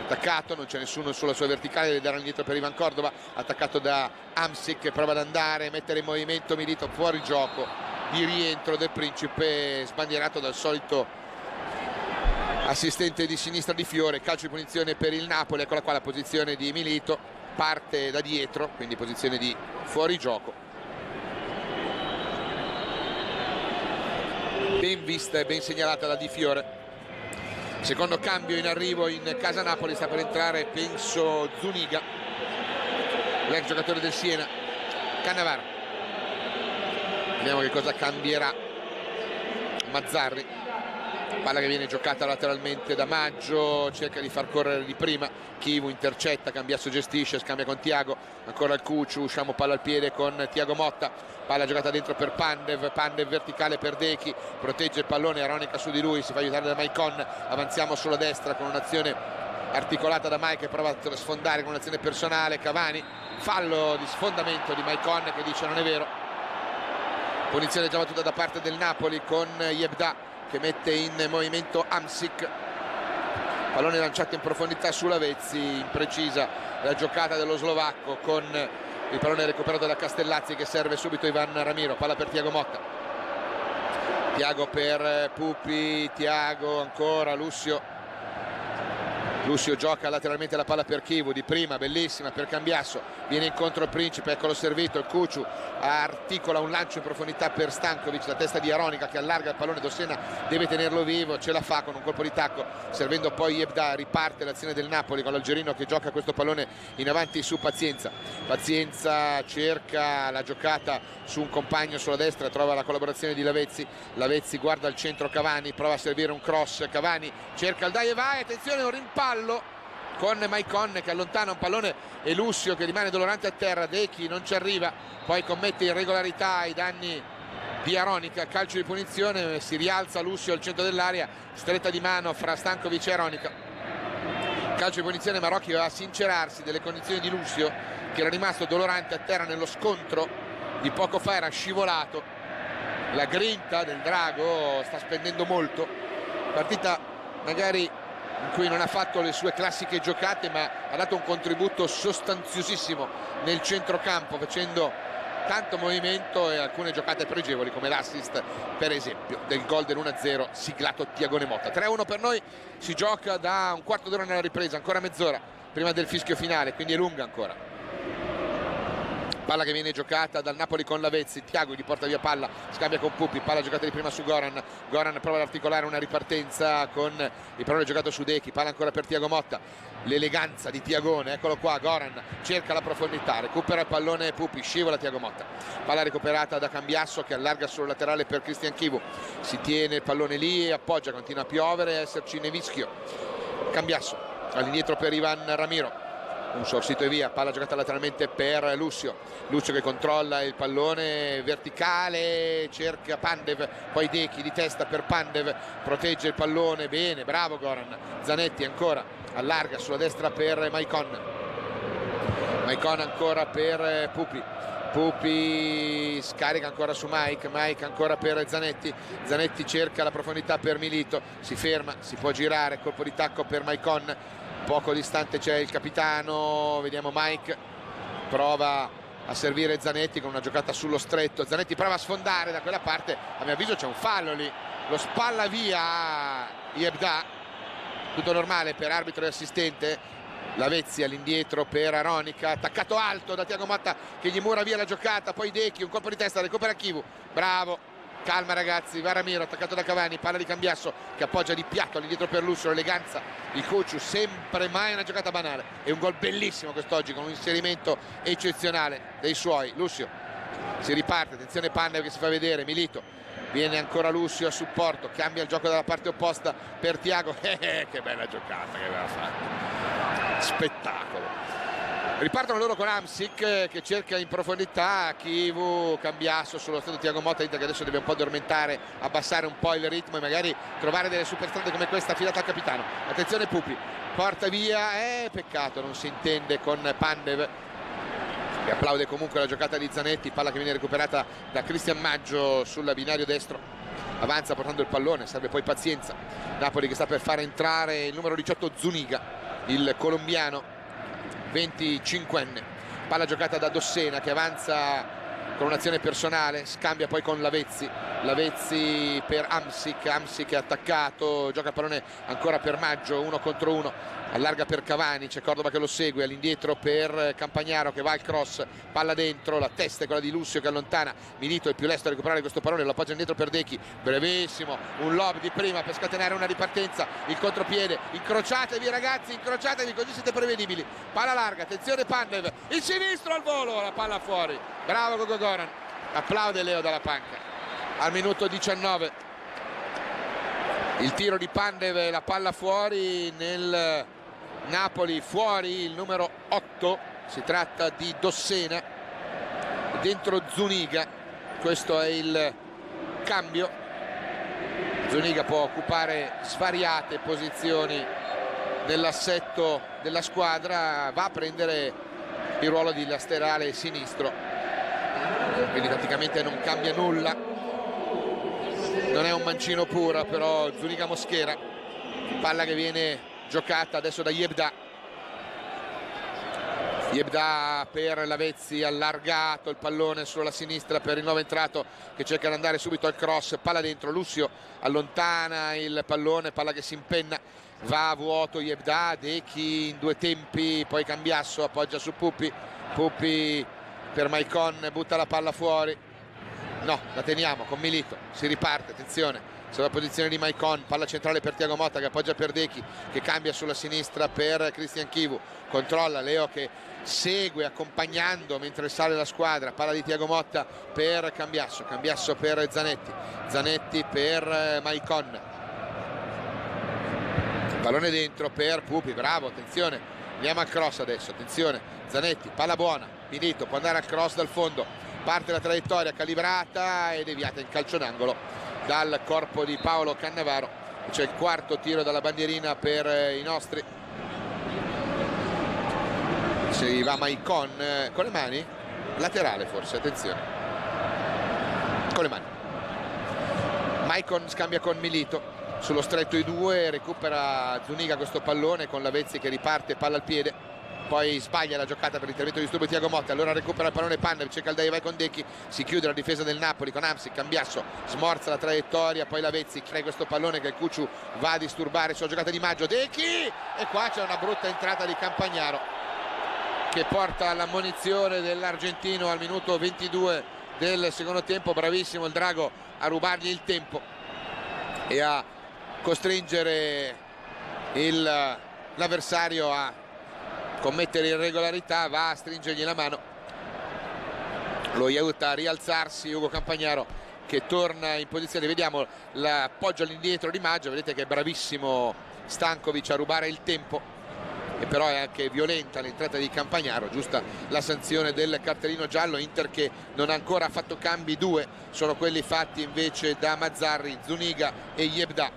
attaccato, non c'è nessuno sulla sua verticale, deve dare indietro per Ivan Cordova, attaccato da Hamsik che prova ad andare, mettere in movimento Milito, fuori gioco di rientro del Principe, sbandierato dal solito assistente di sinistra di Fiore, calcio di punizione per il Napoli, eccola qua la posizione di Milito, parte da dietro, quindi posizione di fuori gioco, ben vista e ben segnalata da Di Fiore. Secondo cambio in arrivo in casa Napoli, sta per entrare penso Zuniga, l'ex giocatore del Siena. Cannavaro, vediamo che cosa cambierà Mazzarri, palla che viene giocata lateralmente da Maggio, cerca di far correre di prima, Chivu intercetta, Cambiasso gestisce, scambia con Thiago, ancora il Cucciu, usciamo palla al piede con Thiago Motta, palla giocata dentro per Pandev verticale per Dechi, protegge il pallone, Aronica su di lui, si fa aiutare da Maicon, avanziamo sulla destra con un'azione articolata da Mike che prova a sfondare con un'azione personale, Cavani, fallo di sfondamento di Maicon che dice non è vero, punizione già battuta da parte del Napoli con Yebda che mette in movimento Hamsik, pallone lanciato in profondità su Lavezzi, imprecisa la giocata dello slovacco con il pallone recuperato da Castellazzi che serve subito Ivan Ramiro, palla per Thiago Motta, Thiago per Pupi, Thiago ancora, Lucio gioca lateralmente la palla per Chivu, di prima bellissima per Cambiasso, viene incontro il Principe, eccolo servito, il Cucciu articola un lancio in profondità per Stankovic, la testa di Aronica che allarga il pallone, Dossena deve tenerlo vivo, ce la fa con un colpo di tacco, servendo poi Yebda, riparte l'azione del Napoli con l'algerino che gioca questo pallone in avanti su Pazienza, cerca la giocata su un compagno sulla destra, trova la collaborazione di Lavezzi guarda al centro Cavani, prova a servire un cross, Cavani cerca il dai e vai, attenzione un rimpallo con Maicon che allontana un pallone e Lucio che rimane dolorante a terra, Dechi non ci arriva, poi commette irregolarità ai danni di Aronica, calcio di punizione, si rialza Lucio al centro dell'area, stretta di mano fra Stankovic e Aronica, calcio di punizione, Marocchi va a sincerarsi delle condizioni di Lucio che era rimasto dolorante a terra nello scontro di poco fa, era scivolato, la grinta del Drago sta spendendo molto, partita magari in cui non ha fatto le sue classiche giocate ma ha dato un contributo sostanziosissimo nel centrocampo facendo tanto movimento e alcune giocate pregevoli come l'assist per esempio del gol dell'1-0 siglato Tiagone Motta. 3-1 per noi, si gioca da un quarto d'ora nella ripresa, ancora mezz'ora prima del fischio finale, quindi è lunga ancora. Palla che viene giocata dal Napoli con Lavezzi, Thiago gli porta via palla, scambia con Pupi, palla giocata di prima su Goran prova ad articolare una ripartenza con il pallone giocato su Dechi, palla ancora per Thiago Motta, l'eleganza di Tiagone, eccolo qua, Goran cerca la profondità, recupera il pallone Pupi, scivola Thiago Motta, palla recuperata da Cambiasso che allarga sul laterale per Christian Chivu, si tiene il pallone lì e appoggia, continua a piovere, esserci nevischio, Cambiasso all'indietro per Ivan Ramiro, un sorsito e via, palla giocata lateralmente per Lucio che controlla il pallone verticale, cerca Pandev, poi Dechi di testa per Pandev, protegge il pallone bene, bravo Goran, Zanetti ancora allarga sulla destra per Maicon ancora per Pupi scarica ancora su Mike ancora per Zanetti cerca la profondità per Milito, si ferma, si può girare, colpo di tacco per Maicon, poco distante c'è il capitano, vediamo Mike prova a servire Zanetti con una giocata sullo stretto, Zanetti prova a sfondare da quella parte, a mio avviso c'è un fallo lì, lo spalla via Yebda, tutto normale per arbitro e assistente, Lavezzi all'indietro per Aronica, attaccato alto da Thiago Motta che gli mura via la giocata, poi Dechi, un colpo di testa, recupera Chivu, bravo, calma ragazzi, va Ramiro attaccato da Cavani, palla di Cambiasso che appoggia di piatto all'indietro per Lucio, l'eleganza di Cucciu, sempre mai una giocata banale, è un gol bellissimo quest'oggi con un inserimento eccezionale dei suoi, Lucio si riparte, attenzione Pandev che si fa vedere, Milito, viene ancora Lucio a supporto, cambia il gioco dalla parte opposta per Thiago, che bella giocata che aveva fatto, spettacolo, Ripartono loro con Hamsik che cerca in profondità, Chivu, Cambiasso sullo stato Thiago Motta, che adesso deve un po' addormentare, abbassare un po' il ritmo e magari trovare delle superstrade come questa affidata al capitano. Attenzione Pupi, porta via, peccato non si intende con Pandev, che applaude comunque la giocata di Zanetti, palla che viene recuperata da Cristian Maggio sul binario destro, avanza portando il pallone, serve poi pazienza. Napoli che sta per fare entrare il numero 18 Zuniga, il colombiano 25enne, palla giocata da Dossena che avanza con un'azione personale, scambia poi con Lavezzi per Hamsik è attaccato, gioca il pallone ancora per Maggio, 1 contro 1, allarga per Cavani, c'è Cordova che lo segue, all'indietro per Campagnaro che va al cross, palla dentro, la testa è quella di Lucio che allontana, Milito è più lesto a recuperare questo pallone, lo appoggia indietro per Dechi, brevissimo, un lob di prima per scatenare una ripartenza, il contropiede, incrociatevi ragazzi, incrociatevi così siete prevedibili, palla larga, attenzione Pandev, il sinistro al volo, la palla fuori, bravo Gogogoran, applaude Leo dalla panca. Al minuto 19 il tiro di Pandev, la palla fuori, nel Napoli fuori il numero 8, si tratta di Dossena, dentro Zuniga, questo è il cambio. Zuniga può occupare svariate posizioni nell'assetto della squadra, va a prendere il ruolo di laterale sinistro, quindi praticamente non cambia nulla, non è un mancino puro, però Zuniga Moschera, palla che viene giocata adesso da Yebda per Lavezzi, allargato il pallone sulla sinistra per il nuovo entrato che cerca di andare subito al cross, palla dentro, Lucio allontana il pallone, palla che si impenna, va a vuoto Yebda, Dechi in due tempi, poi Cambiasso appoggia su Pupi per Maicon, butta la palla fuori, no, la teniamo con Milito, si riparte, attenzione sulla posizione di Maicon, palla centrale per Thiago Motta che appoggia per Dechi, che cambia sulla sinistra per Cristian Chivu, controlla Leo che segue accompagnando mentre sale la squadra, palla di Thiago Motta per Cambiasso per Zanetti per Maicon, pallone dentro per Pupi, bravo, attenzione, andiamo al cross adesso, attenzione, Zanetti, palla buona, Milito può andare al cross dal fondo, parte la traiettoria calibrata e deviata in calcio d'angolo dal corpo di Paolo Cannavaro. C'è il quarto tiro dalla bandierina per i nostri, si va Maicon con le mani, laterale forse, attenzione, con le mani, Maicon scambia con Milito sullo stretto i due, recupera Zuniga questo pallone con Lavezzi che riparte, palla al piede, poi sbaglia la giocata per l'intervento di disturbo Thiago Motta, allora recupera il pallone Pandev, cerca il dai vai con Dechi, si chiude la difesa del Napoli con Hamsik, Cambiasso smorza la traiettoria, poi Lavezzi crea questo pallone che il Cucciu va a disturbare sulla giocata di Maggio, Dechi, e qua c'è una brutta entrata di Campagnaro che porta all'ammonizione dell'argentino al minuto 22 del secondo tempo, bravissimo il Drago a rubargli il tempo e a costringere l'avversario a commettere irregolarità, va a stringergli la mano, lo aiuta a rialzarsi Ugo Campagnaro che torna in posizione, vediamo l'appoggio all'indietro di Maggio, vedete che è bravissimo Stankovic a rubare il tempo, e però è anche violenta l'entrata di Campagnaro, giusta la sanzione del cartellino giallo. Inter che non ha ancora fatto cambi, due sono quelli fatti invece da Mazzarri, Zuniga e Yebda,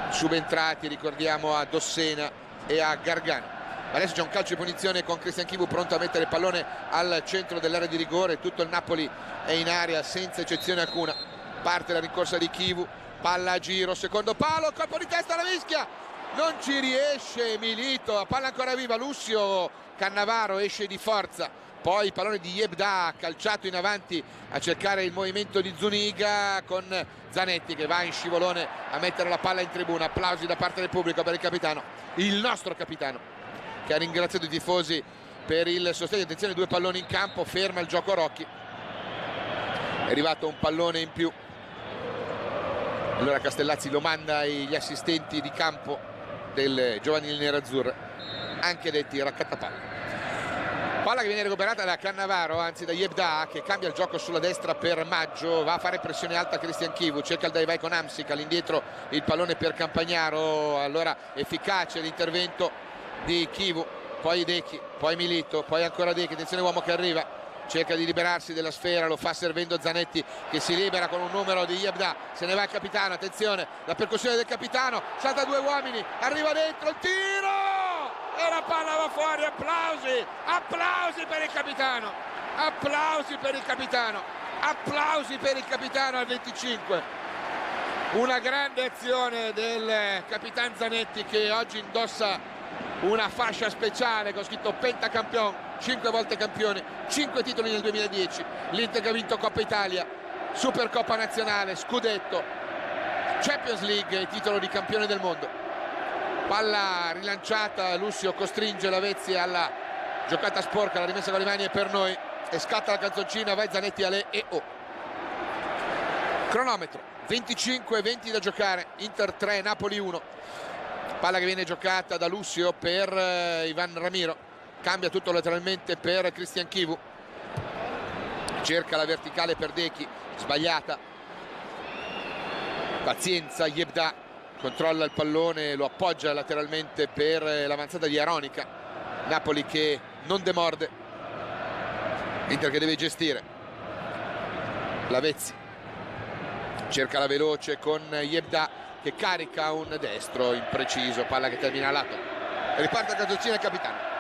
subentrati ricordiamo a Dossena e a Gargano. Adesso c'è un calcio di punizione con Cristian Chivu pronto a mettere il pallone al centro dell'area di rigore, tutto il Napoli è in area senza eccezione alcuna, parte la rincorsa di Chivu, palla a giro, secondo palo, colpo di testa alla mischia, non ci riesce Milito, palla ancora viva, Lucio Cannavaro esce di forza, poi il pallone di Yebda calciato in avanti a cercare il movimento di Zuniga con Zanetti che va in scivolone a mettere la palla in tribuna, applausi da parte del pubblico per il capitano, il nostro capitano, che ha ringraziato i tifosi per il sostegno. Attenzione, due palloni in campo, ferma il gioco Rocchi, è arrivato un pallone in più, allora Castellazzi lo manda agli assistenti di campo del giovanili nerazzurre, anche detti raccattapalla. Palla che viene recuperata da Cannavaro, anzi da Yebda, che cambia il gioco sulla destra per Maggio, va a fare pressione alta Cristian Chivu, cerca il dai vai con Hamsik, all'indietro il pallone per Campagnaro, allora efficace l'intervento di Chivu, poi Dechi, poi Milito, poi ancora Dechi, attenzione uomo che arriva, cerca di liberarsi della sfera, lo fa servendo Zanetti che si libera con un numero di Yebda, se ne va il capitano, attenzione, la percussione del capitano, salta 2 uomini, arriva dentro, il tiro! E la palla va fuori, applausi, applausi per il capitano, applausi per il capitano, applausi per il capitano al 25. Una grande azione del capitano Zanetti che oggi indossa una fascia speciale con scritto pentacampione, 5 volte campione, 5 titoli nel 2010, l'Inter che ha vinto Coppa Italia, Supercoppa Nazionale, Scudetto, Champions League e titolo di campione del mondo. Palla rilanciata, Lussio costringe Lavezzi alla giocata sporca, la rimessa con le mani è per noi e scatta la canzoncina, vai Zanetti alle e-oh. Cronometro 25-20 da giocare, Inter 3, Napoli 1. Palla che viene giocata da Lussio per Ivan Ramiro, cambia tutto lateralmente per Christian Chivu, cerca la verticale per Dechi, sbagliata, pazienza, Yebda controlla il pallone, lo appoggia lateralmente per l'avanzata di Aronica, Napoli che non demorde, Inter che deve gestire, Lavezzi cerca la veloce con Yebda che carica un destro impreciso, palla che termina a lato, riparte a canzoncina il capitano.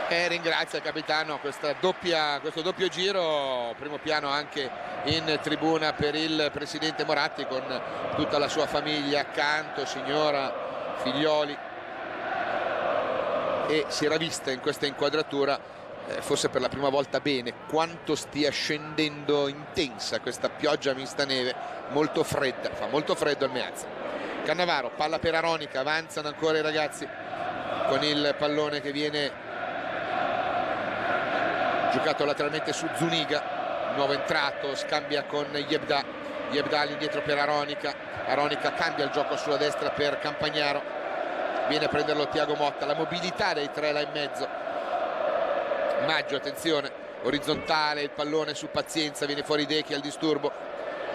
E ringrazia il capitano questo doppio giro, primo piano anche in tribuna per il presidente Moratti con tutta la sua famiglia accanto, signora, figlioli, e si era vista in questa inquadratura forse per la prima volta bene quanto stia scendendo intensa questa pioggia mista neve, molto fredda, fa molto freddo al Meazza. Cannavaro, palla per Aronica, avanzano ancora i ragazzi con il pallone che viene giocato lateralmente su Zuniga, nuovo entrato, scambia con Yebda, Yebda all'indietro per Aronica, Aronica cambia il gioco sulla destra per Campagnaro, viene a prenderlo Thiago Motta, la mobilità dei tre là in mezzo, Maggio, attenzione, orizzontale, il pallone su Pazienza, viene fuori Dechi al disturbo,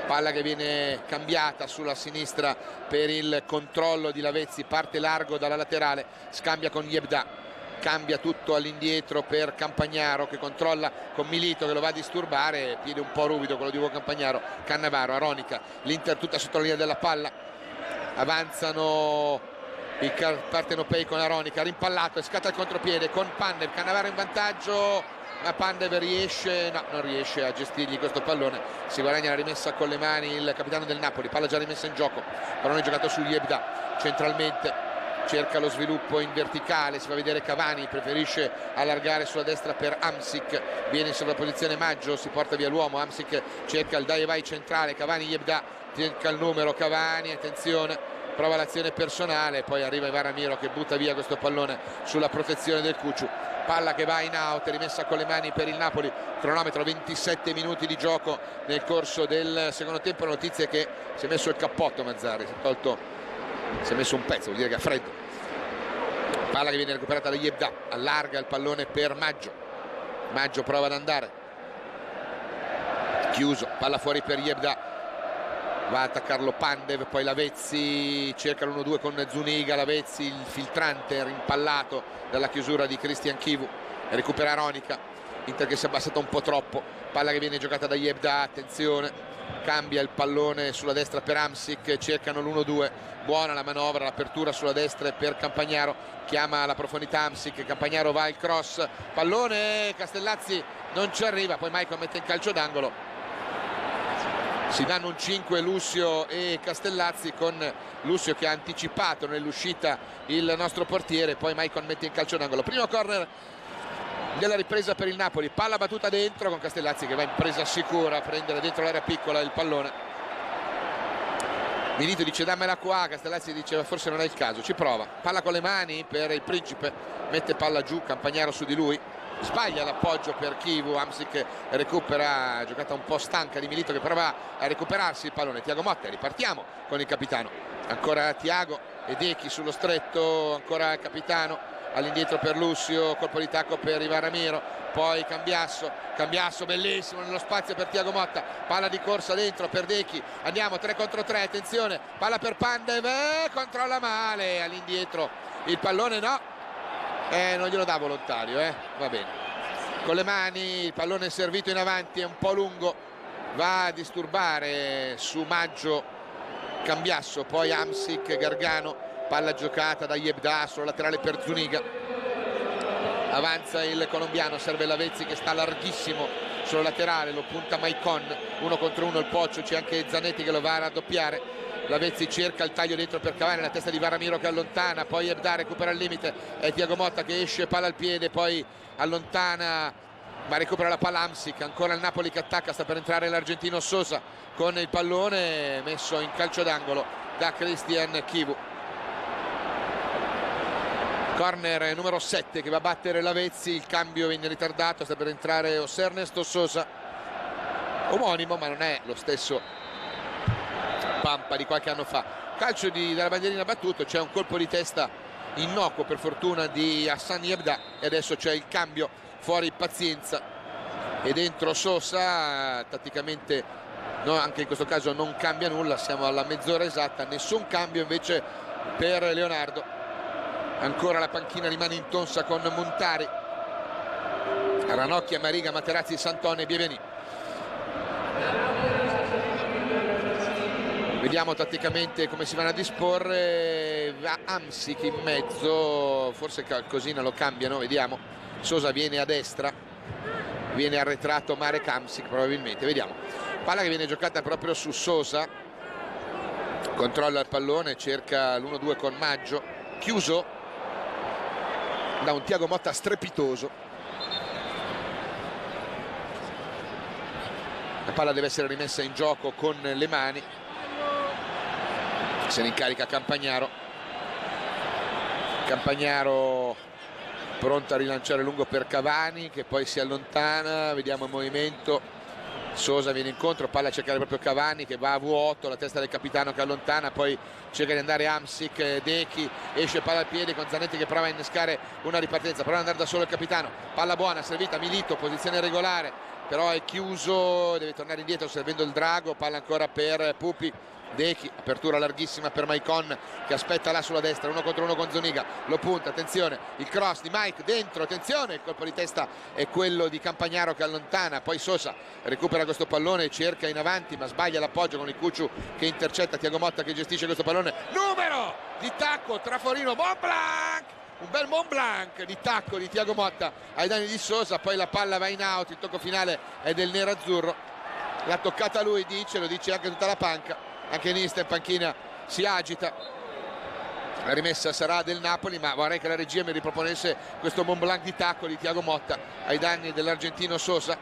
palla che viene cambiata sulla sinistra per il controllo di Lavezzi, parte largo dalla laterale, scambia con Yebda, cambia tutto all'indietro per Campagnaro che controlla con Milito che lo va a disturbare, piede un po' ruvido quello di Ugo Campagnaro, Cannavaro, Aronica, l'Inter tutta sotto la linea della palla, avanzano i partenopei con Aronica, rimpallato e scatta il contropiede con Pandev, Cannavaro in vantaggio ma Pandev non riesce a gestirgli questo pallone, si guadagna la rimessa con le mani il capitano del Napoli, palla già rimessa in gioco, pallone giocato su Yebda centralmente, cerca lo sviluppo in verticale, si fa vedere Cavani, preferisce allargare sulla destra per Hamsik, viene in sovrapposizione Maggio, si porta via l'uomo, Hamsik cerca il dai e vai centrale, Cavani Yebda, cerca il numero, Cavani, attenzione, prova l'azione personale, poi arriva Ivan Ramiro che butta via questo pallone sulla protezione del Cucciu, palla che va in out, rimessa con le mani per il Napoli, cronometro 27 minuti di gioco nel corso del secondo tempo, notizie che si è messo il cappotto Mazzarri, si è messo un pezzo, vuol dire che ha freddo, palla che viene recuperata da Yebda, allarga il pallone per Maggio, Maggio prova ad andare, chiuso, palla fuori per Yebda, va a attaccarlo Pandev, poi Lavezzi cerca l'1-2 con Zuniga, Lavezzi il filtrante rimpallato dalla chiusura di Christian Chivu, recupera Aronica, Inter che si è abbassata un po' troppo, palla che viene giocata da Yebda, attenzione, cambia il pallone sulla destra per Hamsik, cercano l'1-2, buona la manovra, l'apertura sulla destra per Campagnaro, chiama la profondità Hamsik, Campagnaro va al cross, pallone, Castellazzi non ci arriva, poi Maicon mette in calcio d'angolo, si danno un 5 Lussio e Castellazzi, con Lussio che ha anticipato nell'uscita il nostro portiere, poi Maicon mette in calcio d'angolo, primo corner della ripresa per il Napoli, palla battuta dentro con Castellazzi che va in presa sicura a prendere dentro l'area piccola il pallone, Milito dice dammela qua, Castellazzi diceva forse non è il caso, ci prova, palla con le mani per il Principe, mette palla giù, Campagnaro su di lui, sbaglia l'appoggio per Chivu, Hamsik recupera, giocata un po' stanca di Milito che prova a recuperarsi il pallone, Thiago Motta, ripartiamo con il capitano, ancora Thiago e Dechi sullo stretto, ancora il capitano, all'indietro per Lucio, colpo di tacco per Ivan Ramiro, poi Cambiasso bellissimo nello spazio per Thiago Motta, palla di corsa dentro per Dechi, andiamo 3 contro 3, attenzione, palla per Pandev, controlla male all'indietro il pallone, no, non glielo dà volontario, va bene, con le mani il pallone servito in avanti, è un po' lungo, va a disturbare su Maggio Cambiasso, poi Hamsik, Gargano, palla giocata da Yebda sulla laterale per Zuniga, avanza il colombiano, serve Lavezzi che sta larghissimo sulla laterale, lo punta Maicon, 1 contro 1 il Poggio, c'è anche Zanetti che lo va a raddoppiare, Lavezzi cerca il taglio dentro per Cavani, la testa di Varamiro che allontana, poi Yebda recupera al limite, è Thiago Motta che esce, palla al piede, poi allontana ma recupera la palla Hamsik, ancora il Napoli che attacca, sta per entrare l'argentino Sosa con il pallone messo in calcio d'angolo da Christian Chivu. Corner numero 7 che va a battere Lavezzi, il cambio viene ritardato, sta per entrare José Ernesto Sosa, omonimo ma non è lo stesso Pampa di qualche anno fa. Calcio dalla bandierina battuto, c'è un colpo di testa innocuo per fortuna di Hassan Yebda e adesso c'è il cambio fuori Pazienza e dentro Sosa, tatticamente no, anche in questo caso non cambia nulla, siamo alla mezz'ora esatta, nessun cambio invece per Leonardo, ancora la panchina rimane intonsa con Montari, Ranocchia, Mariga, Materazzi, Santone e Bieveni. Vediamo tatticamente come si vanno a disporre, va Hamsik in mezzo, forse qualcosina lo cambiano, vediamo. Sosa viene a destra, viene arretrato Marek Hamsik probabilmente, vediamo. Palla che viene giocata proprio su Sosa, controlla il pallone, cerca l'1-2 con Maggio, chiuso da un Thiago Motta strepitoso. La palla deve essere rimessa in gioco con le mani, se ne incarica Campagnaro pronto a rilanciare lungo per Cavani che poi si allontana, vediamo il movimento, Sosa viene incontro, palla a cercare proprio Cavani che va a vuoto, la testa del capitano che allontana, poi cerca di andare Hamsik, Dechi, esce palla al piede con Zanetti che prova a innescare una ripartenza, prova ad andare da solo il capitano, palla buona, servita, Milito, posizione regolare, però è chiuso, deve tornare indietro servendo il drago, palla ancora per Pupi, Dechi, apertura larghissima per Maicon che aspetta là sulla destra, 1 contro 1 con Zuniga, lo punta, attenzione, il cross di Mike dentro, attenzione, il colpo di testa è quello di Campagnaro che allontana, poi Sosa recupera questo pallone, cerca in avanti ma sbaglia l'appoggio con il Cucciu che intercetta Thiago Motta che gestisce questo pallone, numero di tacco Traforino, Montblanc, un bel Montblanc di tacco di Thiago Motta ai danni di Sosa, poi la palla va in out, il tocco finale è del nerazzurro, l'ha toccata lui, lo dice anche tutta la panca. Anche Nista in panchina si agita, la rimessa sarà del Napoli ma vorrei che la regia mi riproponesse questo Montblanc di tacco di Thiago Motta ai danni dell'argentino Sosa,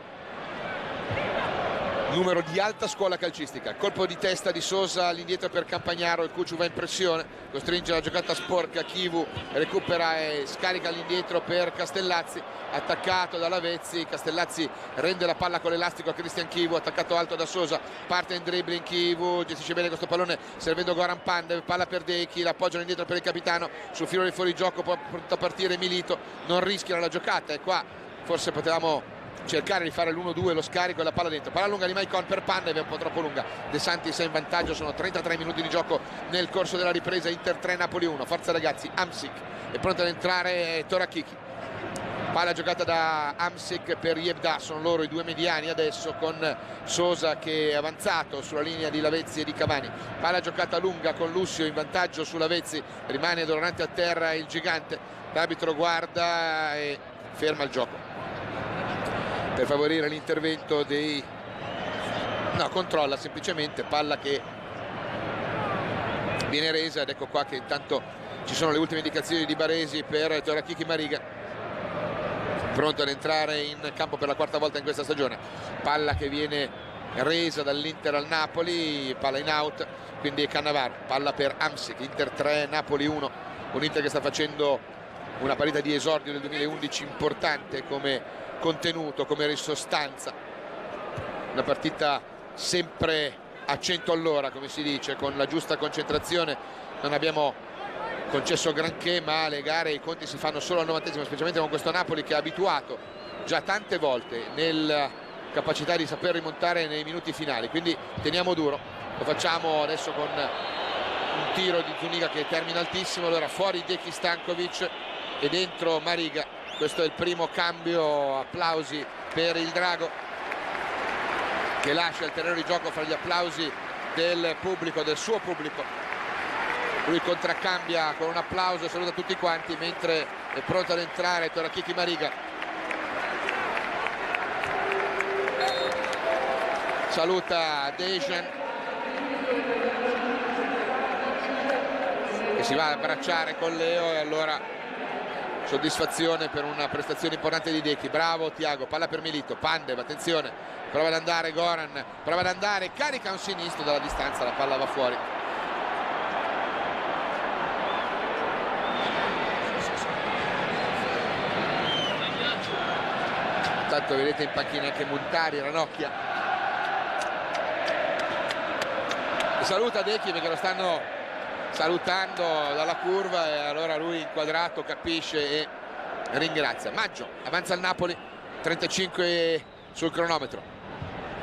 numero di alta scuola calcistica, colpo di testa di Sosa all'indietro per Campagnaro, il Cucciu va in pressione, costringe la giocata sporca, Chivu recupera e scarica all'indietro per Castellazzi, attaccato da Lavezzi, Castellazzi rende la palla con l'elastico a Christian Chivu, attaccato alto da Sosa, parte in dribbling Chivu, gestisce bene questo pallone servendo Goran Pandev, palla per Dechi, l'appoggiano indietro per il capitano, sul filo di fuorigioco pronto a partire Milito, non rischiano la giocata e qua forse potevamo cercare di fare l'1-2, lo scarico e la palla dentro, palla lunga di Maicon per Pandev, è un po' troppo lunga, De Santis è in vantaggio, sono 33 minuti di gioco nel corso della ripresa, Inter 3 Napoli 1, forza ragazzi, Hamsik è pronto ad entrare Torakichi, palla giocata da Hamsik per Yebda, sono loro i due mediani adesso con Sosa che è avanzato sulla linea di Lavezzi e di Cavani, palla giocata lunga con Lucio in vantaggio su Lavezzi, rimane dolorante a terra il gigante, l'arbitro guarda e ferma il gioco per favorire l'intervento dei... no, controlla semplicemente, palla che viene resa ed ecco qua che intanto ci sono le ultime indicazioni di Baresi per Torakichi Mariga, pronto ad entrare in campo per la quarta volta in questa stagione, palla che viene resa dall'Inter al Napoli, palla in out, quindi Cannavaro, palla per Hamsik, Inter 3 Napoli 1, un Inter che sta facendo una partita di esordio del 2011 importante come contenuto, come sostanza, una partita sempre a 100 all'ora come si dice, con la giusta concentrazione, non abbiamo concesso granché, ma le gare, i conti si fanno solo al 90esimo, specialmente con questo Napoli che è abituato già tante volte nella capacità di saper rimontare nei minuti finali, quindi teniamo duro. Lo facciamo adesso con un tiro di Zuniga che termina altissimo. Allora fuori Decky Stankovic e dentro Mariga. Questo è il primo cambio. Applausi per il Drago che lascia il terreno di gioco fra gli applausi del pubblico, del suo pubblico. Lui contraccambia con un applauso e saluta tutti quanti, mentre è pronto ad entrare Torakichi Mariga. Saluta Dejan che si va ad abbracciare con Leo, e allora soddisfazione per una prestazione importante di Decky. Bravo Tiago, palla per Milito, Pandev, attenzione, prova ad andare Goran, prova ad andare, carica un sinistro dalla distanza, la palla va fuori. Intanto vedete in panchina anche Montari, Ranocchia. E saluta Decky perché lo stanno salutando dalla curva, e allora lui inquadrato capisce e ringrazia. Maggio avanza il Napoli, 35 sul cronometro,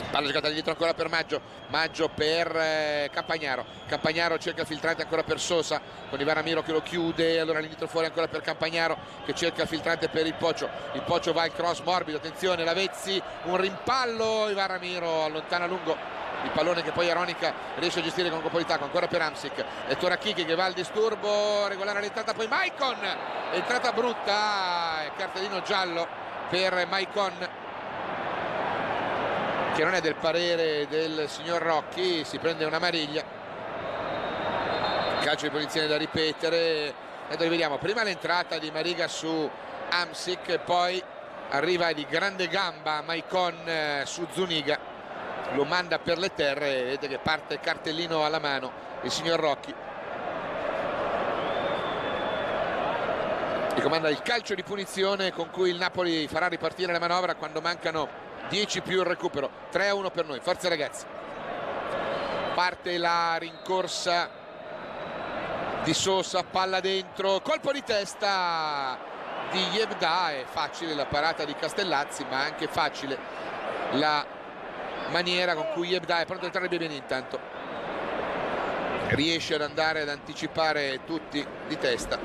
palla giocata dietro ancora per Maggio per Campagnaro cerca il filtrante ancora per Sosa con Ivan Ramiro che lo chiude, allora l'indietro fuori ancora per Campagnaro che cerca il filtrante per il Pocio va il cross morbido, attenzione Lavezzi, un rimpallo, Ivan Ramiro allontana lungo il pallone che poi Aronica riesce a gestire con comodità, ancora per Hamsik e Torakichi che va al disturbo, regolare l'entrata, poi Maicon, entrata brutta, cartellino giallo per Maicon che non è del parere del signor Rocchi, si prende una maniglia, calcio di punizione da ripetere. E vediamo prima l'entrata di Mariga su Hamsik e poi arriva di grande gamba Maicon su Zuniga, lo manda per le terre, vedete che parte cartellino alla mano il signor Rocchi e comanda il calcio di punizione con cui il Napoli farà ripartire la manovra quando mancano 10 più il recupero. 3-1 per noi, forza ragazzi. Parte la rincorsa di Sosa, palla dentro, colpo di testa di Yebda, è facile la parata di Castellazzi ma anche facile la maniera con cui Yebda è pronto ad entrare. Bibiani intanto riesce ad andare ad anticipare tutti di testa,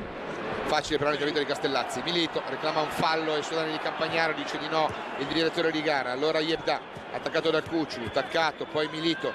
facile però l'intervento di Castellazzi. Milito reclama un fallo e Sodani di Campagnaro dice di no il direttore di gara, allora Yebda attaccato da Cucciu, attaccato poi Milito,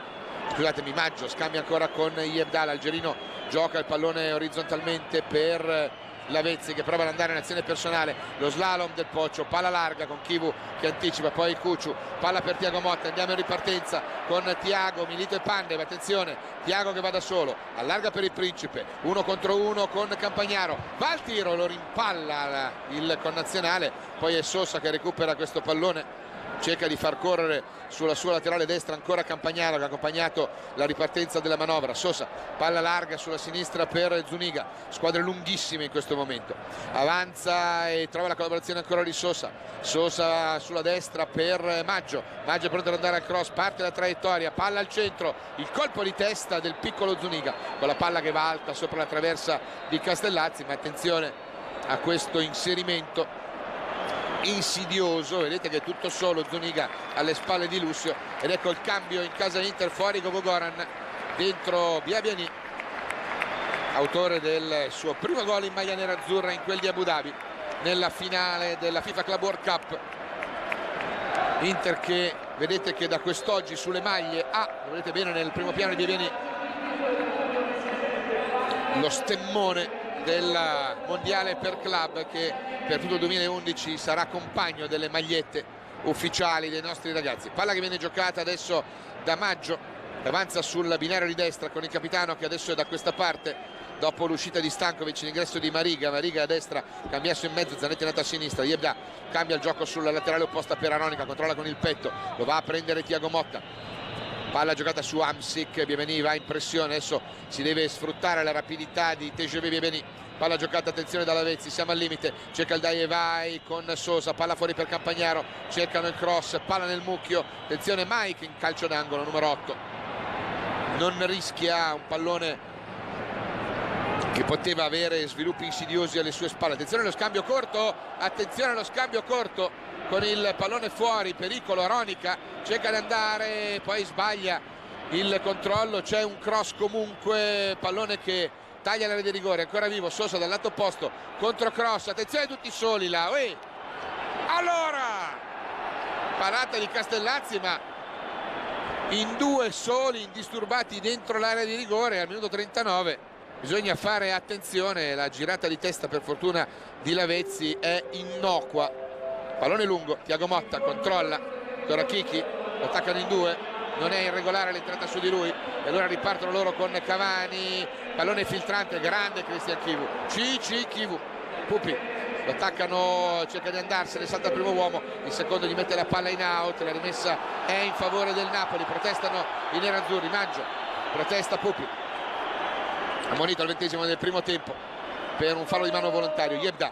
scusatemi Maggio scambia ancora con Yebda, l'algerino gioca il pallone orizzontalmente per Lavezzi che prova ad andare in azione personale, lo slalom del Pocio, palla larga con Chivu che anticipa, poi Cucciu, palla per Tiago Motta, andiamo in ripartenza con Tiago, Milito e Pandev, attenzione Tiago che va da solo, allarga per il Principe, 1 contro 1 con Campagnaro, va al tiro, lo rimpalla il connazionale, poi è Sosa che recupera questo pallone, cerca di far correre sulla sua laterale destra ancora Campagnaro che ha accompagnato la ripartenza della manovra. Sosa, palla larga sulla sinistra per Zuniga, squadre lunghissime in questo momento, avanza e trova la collaborazione ancora di Sosa sulla destra per Maggio è pronto ad andare al cross, parte la traiettoria, palla al centro, il colpo di testa del piccolo Zuniga con la palla che va alta sopra la traversa di Castellazzi, ma attenzione a questo inserimento insidioso, vedete che è tutto solo Zuniga alle spalle di Lucio, ed ecco il cambio in casa Inter, fuori Goran, dentro Biabiani, autore del suo primo gol in maglia nerazzurra in quel di Abu Dhabi nella finale della FIFA Club World Cup. Inter che vedete che da quest'oggi sulle maglie lo vedete bene nel primo piano di Biabiani, lo stemmone del mondiale per club che per tutto il 2011 sarà compagno delle magliette ufficiali dei nostri ragazzi. Palla che viene giocata adesso da Maggio, avanza sul binario di destra con il capitano che adesso è da questa parte dopo l'uscita di Stankovic, l'ingresso di Mariga a destra, cambiasso in mezzo, Zanetti è andato a sinistra, Yebda cambia il gioco sulla laterale opposta per Aronica, controlla con il petto, lo va a prendere Tiago Motta, palla giocata su Hamsik, Biabiani va in pressione, adesso si deve sfruttare la rapidità di TGV Biabiani, palla giocata, attenzione da Lavezzi, siamo al limite, cerca il dai e vai con Sosa, palla fuori per Campagnaro, cercano il cross, palla nel mucchio, attenzione Mike in calcio d'angolo, numero 8 non rischia un pallone che poteva avere sviluppi insidiosi alle sue spalle. Attenzione allo scambio corto, attenzione allo scambio corto con il pallone fuori, pericolo. Aronica cerca di andare, poi sbaglia il controllo, c'è un cross comunque, pallone che taglia l'area di rigore, ancora vivo Sosa dal lato opposto, contro cross, attenzione tutti soli là. Allora parata di Castellazzi, ma in due soli, indisturbati dentro l'area di rigore al minuto 39. Bisogna fare attenzione, la girata di testa per fortuna di Lavezzi è innocua. Pallone lungo, Thiago Motta controlla, Chiki, lo attaccano in due, non è irregolare l'entrata su di lui e allora ripartono loro con Cavani, pallone filtrante, grande Cristian Chivu, Chivu, Pupi, lo attaccano, cerca di andarsene, salta il primo uomo, il secondo gli mette la palla in out, la rimessa è in favore del Napoli, protestano i nerazzurri, Maggio, protesta Pupi, ammonito al 20° del primo tempo per un fallo di mano volontario. Yebda,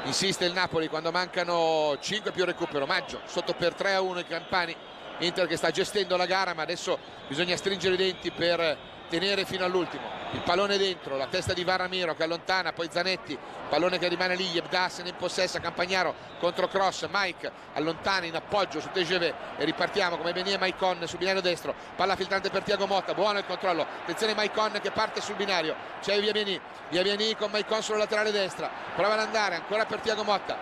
insiste il Napoli quando mancano 5 più recupero. Maggio sotto per 3-1 i Campani, Inter che sta gestendo la gara, ma adesso bisogna stringere i denti per tenere fino all'ultimo. Il pallone dentro, la testa di Varamiro che allontana, poi Zanetti, pallone che rimane lì, Yebda se ne impossessa, Campagnaro contro cross, Mike allontana in appoggio su TGV e ripartiamo come Benie Maicon sul binario destro, palla filtrante per Thiago Motta, buono il controllo, attenzione Maicon che parte sul binario, c'è Viabeni con Maicon sulla laterale destra, prova ad andare ancora per Thiago Motta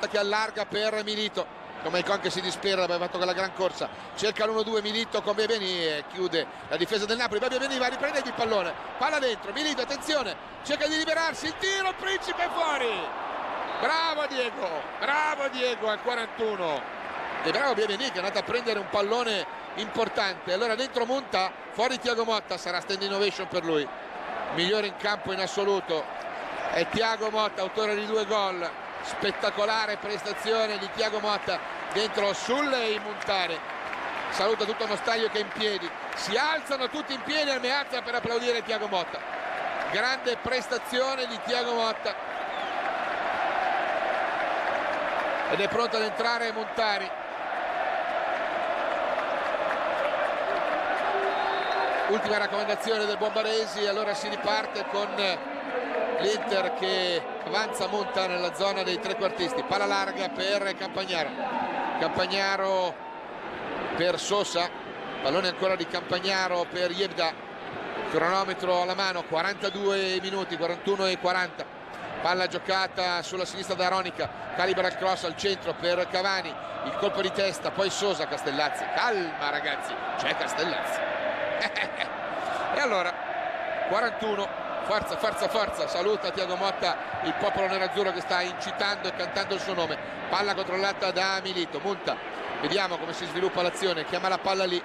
che allarga per Milito, con Maicon che si dispera, aveva fatto quella gran corsa, cerca l'1-2 Milito con Biabeni e chiude la difesa del Napoli. Biabeni va a riprendere il pallone, palla dentro, Milito attenzione, cerca di liberarsi, il tiro, il Principe è fuori, bravo Diego al 41 e bravo Biabeni che è andato a prendere un pallone importante. Allora dentro Munta, fuori Thiago Motta, sarà standing ovation per lui, migliore in campo in assoluto è Thiago Motta, autore di 2 gol. Spettacolare prestazione di Thiago Motta dentro sulle Montane, saluta tutto uno stadio che è in piedi, si alzano tutti in piedi al Meazza per applaudire Thiago Motta, grande prestazione di Thiago Motta ed è pronto ad entrare Montari. Ultima raccomandazione del buon Baresi, allora si riparte con l'Inter che avanza, monta nella zona dei trequartisti, palla larga per Campagnaro per Sosa, pallone ancora di Campagnaro per Yebda, cronometro alla mano, 42 minuti, 41 e 40, palla giocata sulla sinistra da Aronica, calibra il cross al centro per Cavani, il colpo di testa, poi Sosa, Castellazzi, calma ragazzi, c'è Castellazzi e allora 41, forza, saluta Thiago Motta il popolo nerazzurro che sta incitando e cantando il suo nome, palla controllata da Milito, Munta, vediamo come si sviluppa l'azione, chiama la palla lì,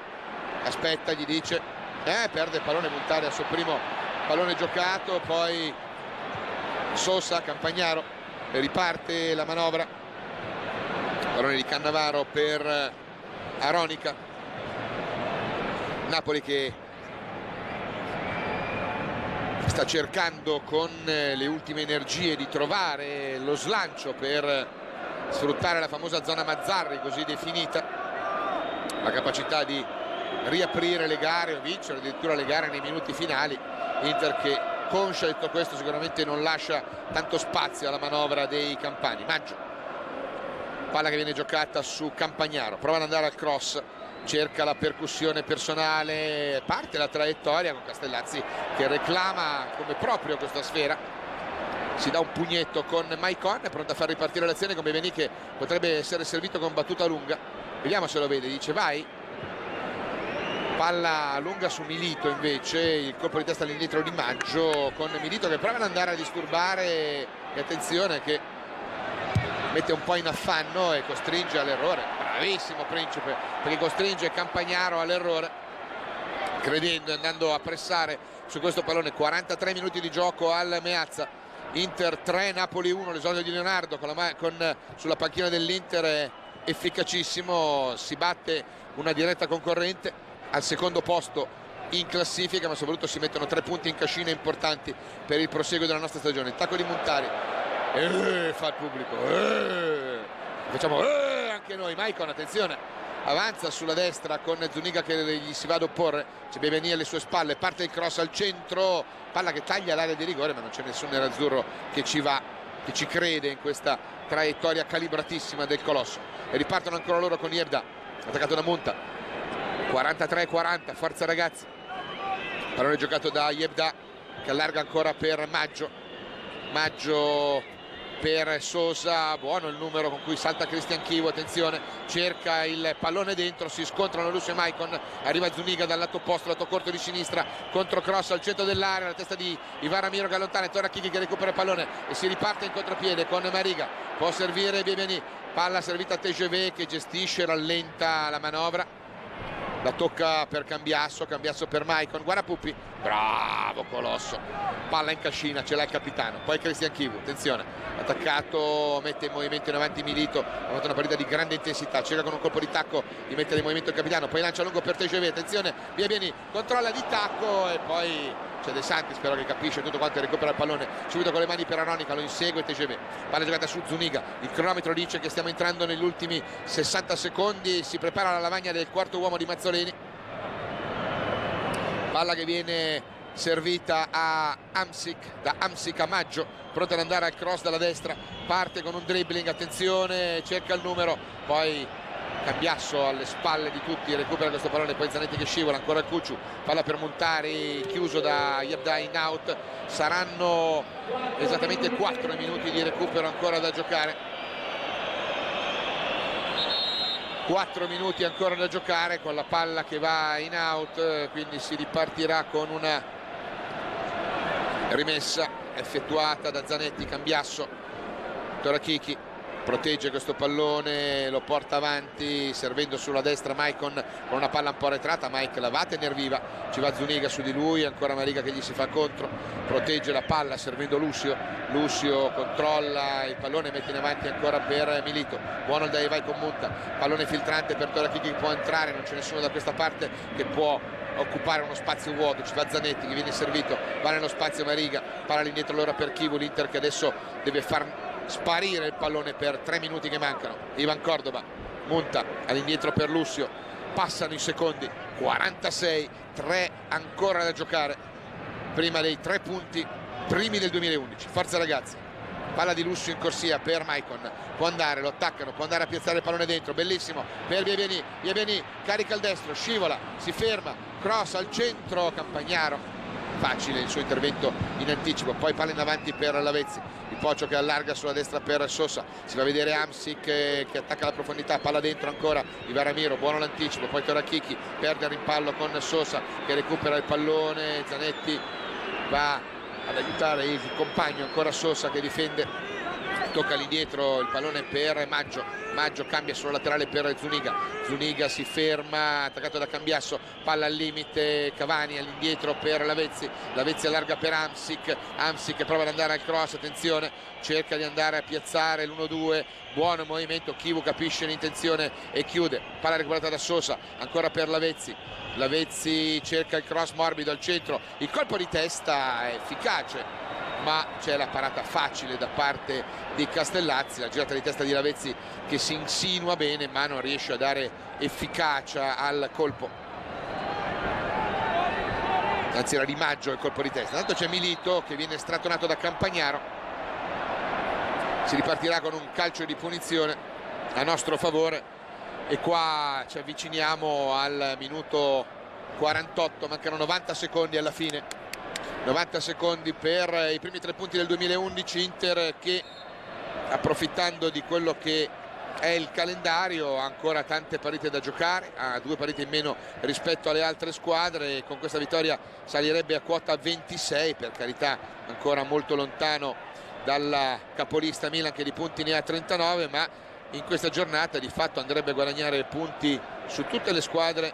aspetta, gli dice, perde il pallone Montari al suo primo pallone giocato, poi Sosa, Campagnaro, riparte la manovra, pallone di Cannavaro per Aronica, Napoli che sta cercando con le ultime energie di trovare lo slancio per sfruttare la famosa zona Mazzarri così definita, la capacità di riaprire le gare o vincere addirittura le gare nei minuti finali. Inter che, conscia di tutto questo, sicuramente non lascia tanto spazio alla manovra dei campani. Maggio, palla che viene giocata su Campagnaro, prova ad andare al cross, cerca la percussione personale, parte la traiettoria con Castellazzi che reclama come proprio questa sfera, si dà un pugnetto con Maicon, è pronto a far ripartire l'azione con Beveni che potrebbe essere servito con battuta lunga, vediamo se lo vede, dice vai, palla lunga su Milito, invece il colpo di testa all'indietro di Maggio con Milito che prova ad andare a disturbare e attenzione che mette un po' in affanno e costringe all'errore, bravissimo Principe perché costringe Campagnaro all'errore credendo e andando a pressare su questo pallone. 43 minuti di gioco al Meazza, Inter 3 Napoli 1, l'esordio di Leonardo sulla panchina dell'Inter è efficacissimo, si batte una diretta concorrente al secondo posto in classifica, ma soprattutto si mettono 3 punti in cascina importanti per il proseguo della nostra stagione. Il tacco di Montari, fa il pubblico, facciamo anche noi. Maicon, attenzione, avanza sulla destra con Zuniga che gli si va ad opporre, c'è Biebeni alle sue spalle, parte il cross al centro, palla che taglia l'area di rigore, ma non c'è nessun nerazzurro che ci va, che ci crede in questa traiettoria calibratissima del Colosso. E ripartono ancora loro con Yebda, attaccato da Munta. 43-40, forza ragazzi. Pallone giocato da Yebda che allarga ancora per Maggio per Sosa, buono il numero con cui salta Cristian Chivu, attenzione, cerca il pallone dentro, si scontrano Lucio e Maicon, arriva Zuniga dal lato opposto, lato corto di sinistra, controcross al centro dell'area, la testa di Ivan Ramiro che allontana, torna Chigi che recupera il pallone e si riparte in contropiede con Mariga, può servire Biebeni, palla servita a TGV che gestisce, rallenta la manovra, la tocca per Cambiasso per Maicon, guarda Puppi, bravo Colosso, palla in cascina, ce l'ha il capitano, poi Cristian Chivu, attenzione, attaccato, mette in movimento in avanti Milito, ha fatto una partita di grande intensità, cerca con un colpo di tacco di mettere in movimento il capitano, poi lancia lungo per TGV, attenzione, Biebeni controlla di tacco e poi c'è De Santis però che capisce tutto quanto e recupera il pallone subito con le mani per Aronica, lo insegue TGV, palla giocata su Zuniga, il cronometro dice che stiamo entrando negli ultimi 60 secondi, si prepara la lavagna del quarto uomo di Mazzoleni, palla che viene servita a Hamsik, da Hamsik a Maggio, pronto ad andare al cross dalla destra, parte con un dribbling, attenzione, cerca il numero, poi Cambiasso alle spalle di tutti, recupera questo pallone, poi Zanetti che scivola, ancora Cucciu, palla per Montari, chiuso da Yebda in out, saranno esattamente 4 minuti di recupero ancora da giocare, 4 minuti ancora da giocare con la palla che va in out, quindi si ripartirà con una rimessa effettuata da Zanetti. Cambiasso, Torachichi protegge questo pallone, lo porta avanti servendo sulla destra Maicon con una palla un po' arretrata, Mike la va a tener viva, ci va Zuniga su di lui, ancora Mariga che gli si fa contro, protegge la palla servendo Lucio controlla il pallone, mette in avanti ancora per Milito, buono il dai vai con Munta, pallone filtrante per Torachichi che può entrare, non c'è nessuno da questa parte che può occupare uno spazio vuoto, ci va Zanetti che viene servito, va nello spazio Mariga, palla all'indietro allora per Chivu, l'Inter che adesso deve far sparire il pallone per 3 minuti che mancano, Ivan Cordoba, Munta all'indietro per Lucio, passano i secondi, 46, 3 ancora da giocare prima dei 3 punti primi del 2011, forza ragazzi, palla di Lucio in corsia per Maicon, può andare, lo attaccano, può andare a piazzare il pallone dentro, bellissimo per Biebeni, carica il destro, scivola, si ferma, cross al centro, Campagnaro, facile il suo intervento in anticipo, poi palla in avanti per Lavezzi, il Poggio che allarga sulla destra per Sosa, si va a vedere Hamsik che attacca la profondità, palla dentro ancora, Ivan Ramiro, buono l'anticipo, poi Torachichi perde il rimpallo con Sosa che recupera il pallone, Zanetti va ad aiutare il compagno, ancora Sosa che difende, tocca all'indietro il pallone per Maggio cambia sulla laterale per Zuniga si ferma, attaccato da Cambiasso, palla al limite, Cavani all'indietro per Lavezzi allarga per Hamsik prova ad andare al cross, attenzione, cerca di andare a piazzare l'1-2, buono movimento, Chivu capisce l'intenzione e chiude, palla recuperata da Sosa, ancora per Lavezzi cerca il cross morbido al centro, il colpo di testa è efficace ma c'è la parata facile da parte di Castellazzi, la girata di testa di Lavezzi che si insinua bene ma non riesce a dare efficacia al colpo, anzi era di Maggio il colpo di testa. Tanto c'è Milito che viene strattonato da Campagnaro, si ripartirà con un calcio di punizione a nostro favore e qua ci avviciniamo al minuto 48, mancano 90 secondi alla fine, 90 secondi per i primi 3 punti del 2011, Inter che approfittando di quello che è il calendario ha ancora tante partite da giocare, ha 2 partite in meno rispetto alle altre squadre e con questa vittoria salirebbe a quota 26, per carità ancora molto lontano dalla capolista Milan che di punti ne ha 39, ma in questa giornata di fatto andrebbe a guadagnare punti su tutte le squadre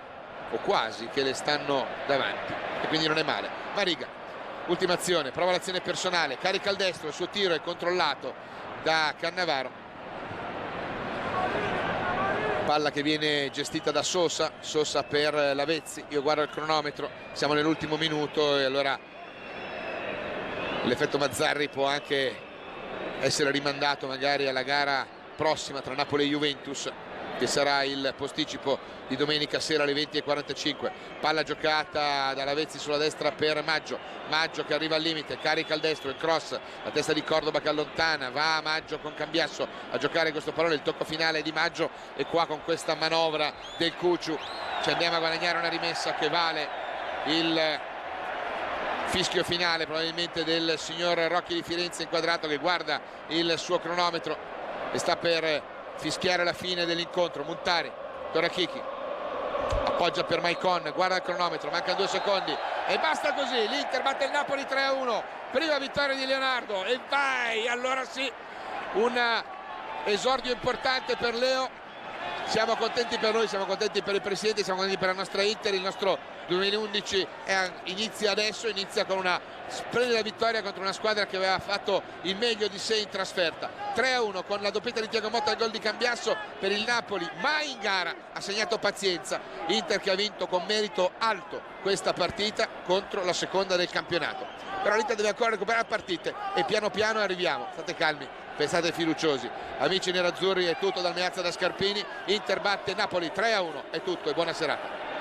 o quasi che le stanno davanti e quindi non è male. Mariga, ultima azione, prova l'azione personale, carica al destro, il suo tiro è controllato da Cannavaro, palla che viene gestita da Sosa per Lavezzi, io guardo il cronometro, siamo nell'ultimo minuto e allora l'effetto Mazzarri può anche essere rimandato magari alla gara prossima tra Napoli e Juventus, che sarà il posticipo di domenica sera alle 20:45. Palla giocata da Lavezzi sulla destra per Maggio che arriva al limite, carica al destro, il cross, la testa di Cordoba che allontana, va Maggio con Cambiasso a giocare questo pallone, il tocco finale di Maggio, e qua con questa manovra del Cucciu ci andiamo a guadagnare una rimessa che vale il fischio finale probabilmente del signor Rocchi di Firenze inquadrato, che guarda il suo cronometro e sta per fischiare la fine dell'incontro. Montari, Torrachichi appoggia per Maicon, guarda il cronometro, mancano 2 secondi e basta così. L'Inter batte il Napoli 3-1, prima vittoria di Leonardo, e vai, allora sì, un esordio importante per Leo. Siamo contenti per noi, siamo contenti per il presidente, siamo contenti per la nostra Inter. Il nostro 2011 inizia adesso, inizia con una splendida vittoria contro una squadra che aveva fatto il meglio di sé in trasferta. 3-1 con la doppietta di Thiago Motta e il gol di Cambiasso per il Napoli, mai in gara ha segnato pazienza. Inter che ha vinto con merito alto questa partita contro la seconda del campionato, però l'Inter deve ancora recuperare partite e piano piano arriviamo. State calmi, pensate fiduciosi. Amici nerazzurri, è tutto dal Meazza da Scarpini. Inter batte Napoli 3-1, è tutto e buona serata.